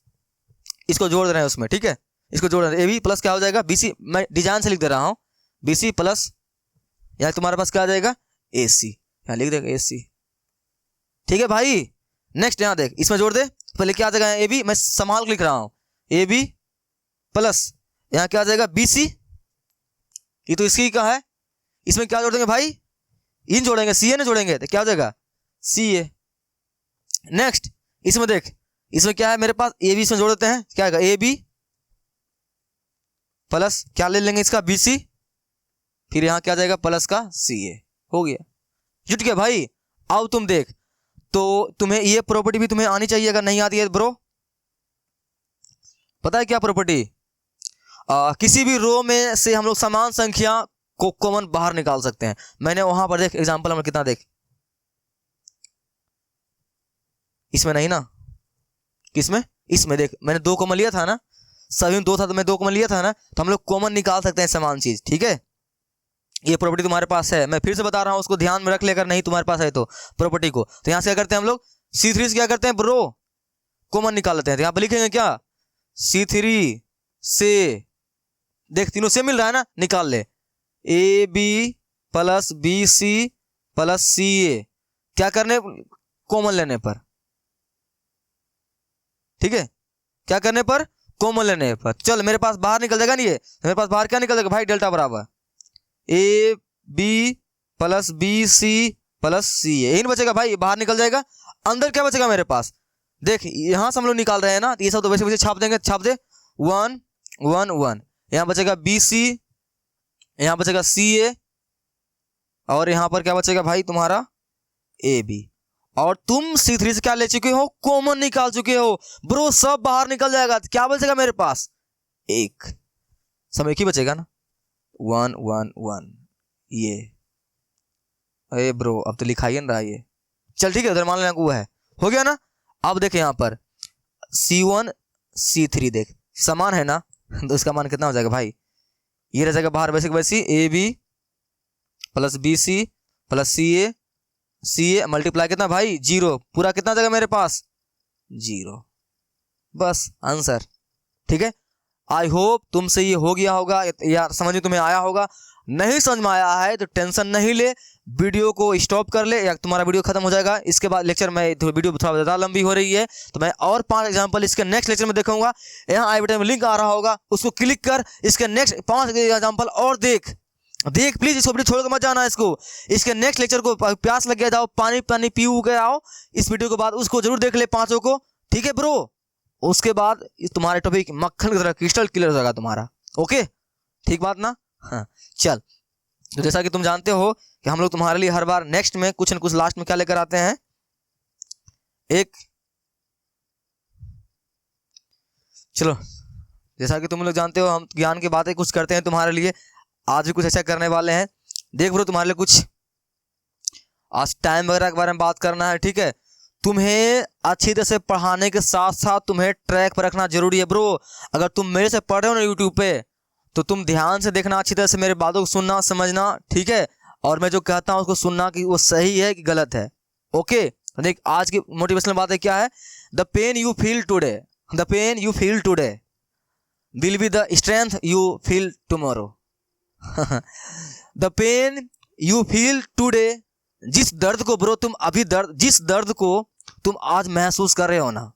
इसको जोड़ रहे हैं उसमें। ठीक है, इसको जोड़ रहे हैं, AB प्लस क्या हो जाएगा BC, मैं डिजाइन से लिख दे रहा हूं, BC प्लस यहाँ तुम्हारे पास क्या आ जाएगा AC, यहाँ लिख देगा AC। ठीक है भाई, नेक्स्ट यहाँ देख, इसमें जोड़ दे, पहले क्या आ जाएगा AB, मैं संभाल के लिख रहा हूं, AB प्लस यहाँ क्या आ जाएगा BC, ये तो इसकी का है, इसमें क्या जोड़ देंगे भाई, इन जोड़ेंगे, CA ने जोड़ेंगे, तो क्या हो जाएगा CA। नेक्स्ट इसमें देख, इसमें क्या है मेरे पास, AB इसमें जोड़ देते हैं, क्या आएगा AB प्लस क्या ले लेंगे इसका BC, फिर यहाँ क्या जाएगा प्लस का CA। हो गया, जुट गया भाई। अब तुम देख, तो तुम्हें ये प्रॉपर्टी भी तुम्हें आनी चाहिए, अगर नहीं आती है ब्रो, पता है क्या प्रॉपर्टी, किसी भी रो में से हम लोग समान संख्या को कॉमन बाहर निकाल सकते हैं। मैंने वहां पर देख एग्जांपल में कितना देख, इसमें नहीं ना, किसमें, इसमें देख मैंने 2 कॉमन लिया था ना, सभी में 2 था तो मैं 2 कॉमन लिया था ना, तो हम लोग कॉमन निकाल सकते हैं समान चीज। ठीक है, ये प्रॉपर्टी तुम्हारे पास है, मैं फिर से बता रहा हूं, उसको ध्यान में रख ले, अगर नहीं तुम्हारे पास है तो प्रॉपर्टी को। तो यहां से क्या करते हैं हम लोग, C3 से क्या करते हैं ब्रो, कॉमन निकाल लेते हैं। तो यहां पर लिखेंगे क्या, C3 से देख तीनों से मिल रहा है ना, निकाल ले AB plus BC plus CA, क्या करने, कॉमन लेने पर। ठीक है, क्या करने पर, कॉमन लेने पर। चल मेरे पास बाहर निकल जाएगा नहीं, ये मेरे पास बाहर क्या निकल जाएगा भाई, डेल्टा बराबर AB plus BC plus CA, यही नहीं बचेगा भाई, बाहर निकल जाएगा। अंदर क्या बचेगा मेरे पास, देख यहां से हम लोग निकाल रहे हैं ना, तो ये सब तो वैसे वैसे छाप देंगे, छाप दे 1 1 1, यहां बचेगा BC, यहां बचेगा CA और यहाँ पर क्या बचेगा भाई तुम्हारा ए बी। और तुम C3 से क्या ले चुके हो, कॉमन निकाल चुके हो ब्रो, सब बाहर निकल जाएगा। तो क्या बचेगा मेरे पास, एक, सब एक ही बचेगा ना, 1 1 1 ये। अरे ब्रो अब तो लिखाइए ना ये, चल ठीक है उधर मान लेना वो है, हो गया ना। अब देख यहाँ पर C1 C3 देख समान है ना, तो इसका मान कितना हो जाएगा भाई, ये रह जाएगा बाहर वैसे वैसी A B plus B C plus C A multiply कितना भाई 0, पूरा कितना जाएगा मेरे पास 0, बस आंसर। ठीक है, आई होप तुमसे ये हो गया होगा या समझ में तुम्हें आया होगा। नहीं समझ में आया है तो टेंशन नहीं ले, वीडियो को स्टॉप कर ले या तुम्हारा वीडियो खत्म हो जाएगा। इसके बाद लेक्चर में वीडियो थोड़ा ज़्यादा लंबी हो रही है तो मैं और 5 एग्जांपल इसके नेक्स्ट लेक्चर में देखूंगा। यहाँ आई बटन में लिंक आ रहा होगा, उसको क्लिक कर इसके नेक्स्ट 5 एग्जांपल और देख प्लीज, इसको वीडियो छोड़ कर मत जाना। इसके नेक्स्ट लेक्चर को प्यास लग गया जाओ, पानी पी के आओ, इस वीडियो के बाद उसको जरूर देख ले 5 को। ठीक है ब्रो, उसके बाद तुम्हारे टॉपिक मक्खन की तरह क्रिस्टल क्लियर हो जाएगा तुम्हारा। ओके ठीक बात ना, हाँ चल। तो जैसा कि तुम जानते हो कि हम लोग तुम्हारे लिए हर बार नेक्स्ट में कुछ न कुछ लास्ट में क्या लेकर आते हैं, एक चलो जैसा कि तुम लोग जानते हो हम ज्ञान की बातें कुछ करते हैं तुम्हारे लिए, आज भी कुछ ऐसा करने वाले हैं। देख ब्रो तुम्हारे लिए कुछ आज टाइम वगैरह के बारे में बात करना है। ठीक है, तुम्हें अच्छी तरह से पढ़ाने के साथ साथ तुम्हें ट्रैक पर रखना जरूरी है ब्रो। अगर तुम मेरे से पढ़ रहे हो ना यूट्यूब पे तो तुम ध्यान से देखना, अच्छी तरह से मेरे बातों को सुनना समझना। ठीक है, और मैं जो कहता हूँ उसको सुनना कि वो सही है कि गलत है। ओके देख आज की मोटिवेशनल बात है क्या है, the pain you feel today will be the strength you feel tomorrow. The pain you feel today, जिस दर्द को ब्रो तुम अभी जिस दर्द को तुम आज महसूस कर रहे हो ना,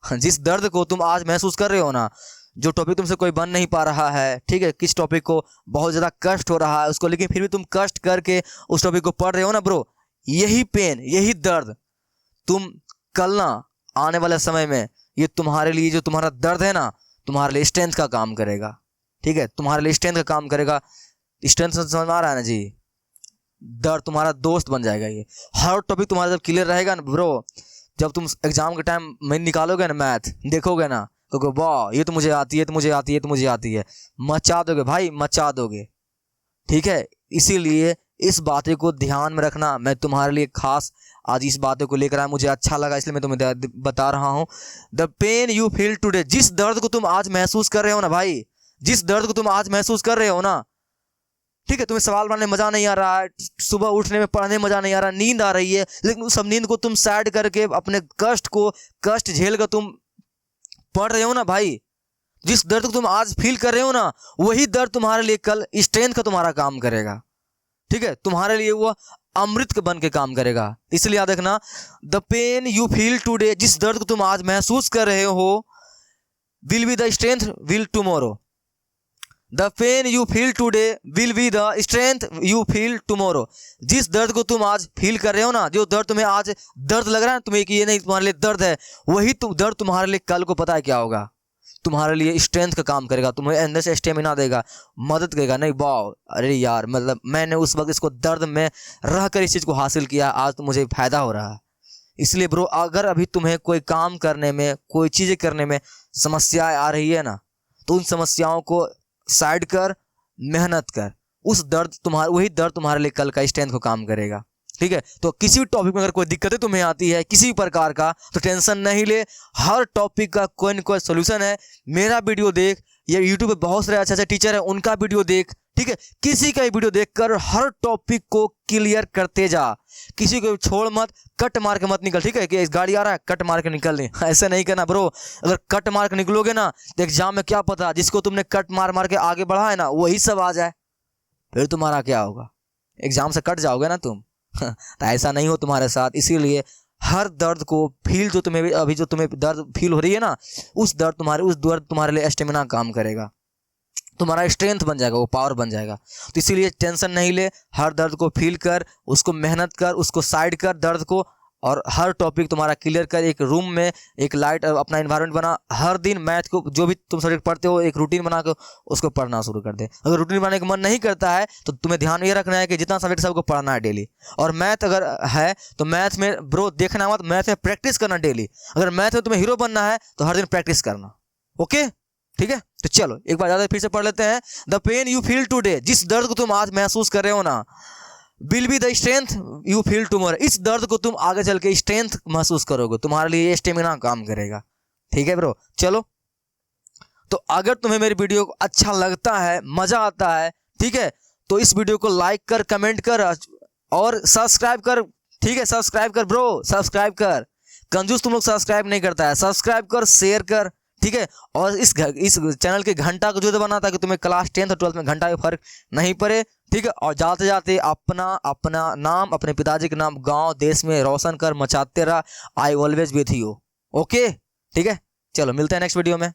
जिस दर्द को तुम आज महसूस कर रहे हो ना, जो टॉपिक तुमसे कोई बन नहीं पा रहा है, ठीक है, किस टॉपिक को बहुत ज़्यादा कष्ट हो रहा है उसको, लेकिन फिर भी तुम कष्ट करके उस टॉपिक को पढ़ रहे हो ना ब्रो, यही पेन यही दर्द तुम कल ना आने वाले समय में ये तुम्हारे लिए जो तुम्हारा दर्द है ना तुम्हारे लिए स्ट्रेंथ का काम करेगा। ठीक है, तुम्हारे लिए स्ट्रेंथ का काम करेगा। स्ट्रेंथ समझ आ रहा है ना जी, दर्द तुम्हारा दोस्त बन जाएगा। ये हर टॉपिक तुम्हारा जब क्लियर रहेगा ना ब्रो, जब तुम एग्जाम के टाइम में निकालोगे ना मैथ देखोगे ना तो वाह ये तो मुझे आती है, तो मुझे आती है, तो मुझे आती है, मचा दोगे भाई मचा दोगे। ठीक है, इसीलिए इस बातें को ध्यान में रखना। मैं तुम्हारे लिए खास आज इस बातों को लेकर आया, मुझे अच्छा लगा इसलिए मैं तुम्हें बता रहा हूँ। The pain you feel today, जिस दर्द को तुम आज महसूस कर रहे हो ना भाई, जिस दर्द को तुम आज महसूस कर रहे हो ना, ठीक है, तुम्हें सवाल बनाने में मजा नहीं आ रहा है, सुबह उठने में पढ़ने में मजा नहीं आ रहा, नींद आ रही है, लेकिन उस सब नींद को तुम साइड करके अपने कष्ट झेल कर तुम पढ़ रहे हो ना भाई, जिस दर्द को तुम आज फील कर रहे हो ना वही दर्द तुम्हारे लिए कल स्ट्रेंथ का तुम्हारा काम करेगा। ठीक है, तुम्हारे लिए वो अमृत बन के काम करेगा। इसलिए याद रखना, the pain you feel today, जिस दर्द को तुम आज महसूस कर रहे हो, will be the strength will tomorrow. The pain you feel today will be the strength you feel tomorrow. जिस दर्द को तुम आज फील कर रहे हो ना, जो दर्द तुम्हें आज दर्द लग रहा है तुम्हें कि ये नहीं तुम्हारे लिए दर्द है, वही दर्द तुम्हारे लिए कल को पता है क्या होगा, तुम्हारे लिए स्ट्रेंथ का काम करेगा, तुम्हें अंदर से स्टेमिना देगा, मदद करेगा। नहीं वाह अरे यार, मतलब मैंने उस वक्त इसको दर्द में रह कर इस चीज़ को हासिल किया, आज तो मुझे फायदा हो रहा है। इसलिए ब्रो अगर अभी तुम्हें कोई काम करने में कोई चीज़ें करने में समस्याएं आ रही है ना, तो उन समस्याओं को साइड कर, मेहनत कर, उस दर्द वही दर्द तुम्हारे लिए कल का स्ट्रेंथ को काम करेगा। ठीक है, तो किसी भी टॉपिक में अगर कोई दिक्कतें तुम्हें आती है किसी भी प्रकार का, तो टेंशन नहीं ले, हर टॉपिक का कोई न कोई सोल्यूशन है। मेरा वीडियो देख, ये यूट्यूब पे बहुत सारे अच्छे टीचर हैं उनका वीडियो देख। ठीक है, किसी का भी वीडियो देखकर हर टॉपिक को क्लियर करते जा, किसी को छोड़ मत, कट मार के मत निकल। ठीक है, कि इस गाड़ी आ रहा है कट मार के निकल नहीं, ऐसा नहीं करना ब्रो। अगर कट मार के निकलोगे ना तो एग्जाम में क्या पता जिसको तुमने कट मार के आगे बढ़ा है ना वही सब आ जाए, फिर तुम्हारा क्या होगा, एग्जाम से कट जाओगे ना तुम। तो ऐसा नहीं हो तुम्हारे साथ। इसीलिए हर दर्द को फील, जो तुम्हें अभी जो तुम्हें दर्द फील हो रही है ना, उस दर्द तुम्हारे लिए स्टेमिना काम करेगा, तुम्हारा स्ट्रेंथ बन जाएगा, वो पावर बन जाएगा। तो इसीलिए टेंशन नहीं ले, हर दर्द को फील कर, उसको मेहनत कर, उसको साइड कर दर्द को, और हर टॉपिक तुम्हारा क्लियर कर, एक रूम में एक लाइट अपना इन्वायरमेंट बना, हर दिन मैथ को जो भी तुम सब्जेक्ट पढ़ते हो एक रूटीन बना के उसको पढ़ना शुरू कर दे। अगर रूटीन बनाने का मन नहीं करता है तो तुम्हें ध्यान ये रखना है कि जितना सब्जेक्ट सबको पढ़ना है डेली। और मैथ अगर है तो मैथ में ब्रो देखना मत, मैथ में प्रैक्टिस करना डेली। अगर मैथ में तुम्हें हीरो बनना है तो हर दिन प्रैक्टिस करना। ओके ठीक है, तो चलो एक बार ज़्यादा फिर से पढ़ लेते हैं। The pain you feel today, जिस दर्द को तुम आज महसूस कर रहे हो ना, will be the strength you feel tomorrow, इस दर्द को तुम आगे चल के स्ट्रेंथ महसूस करोगे, तुम्हारे लिए ये स्टेमिना काम करेगा। ठीक है ब्रो, चलो तो अगर तुम्हें मेरी वीडियो को अच्छा लगता है, मजा आता है, ठीक है, तो इस वीडियो को लाइक कर, कमेंट कर और सब्सक्राइब कर। ठीक है, सब्सक्राइब कर ब्रो, सब्सक्राइब कर। कंजूस तुम लोग सब्सक्राइब नहीं करता है, सब्सक्राइब कर, शेयर कर। ठीक है, और इस चैनल के घंटा को जो दबाना था कि तुम्हें क्लास 10th और 12th में घंटा का फर्क नहीं पड़े। ठीक है, और जाते जाते अपना नाम, अपने पिताजी के नाम, गांव, देश में रोशन कर, मचाते रहा। I always with you. Okay ठीक है, चलो मिलते हैं नेक्स्ट वीडियो में।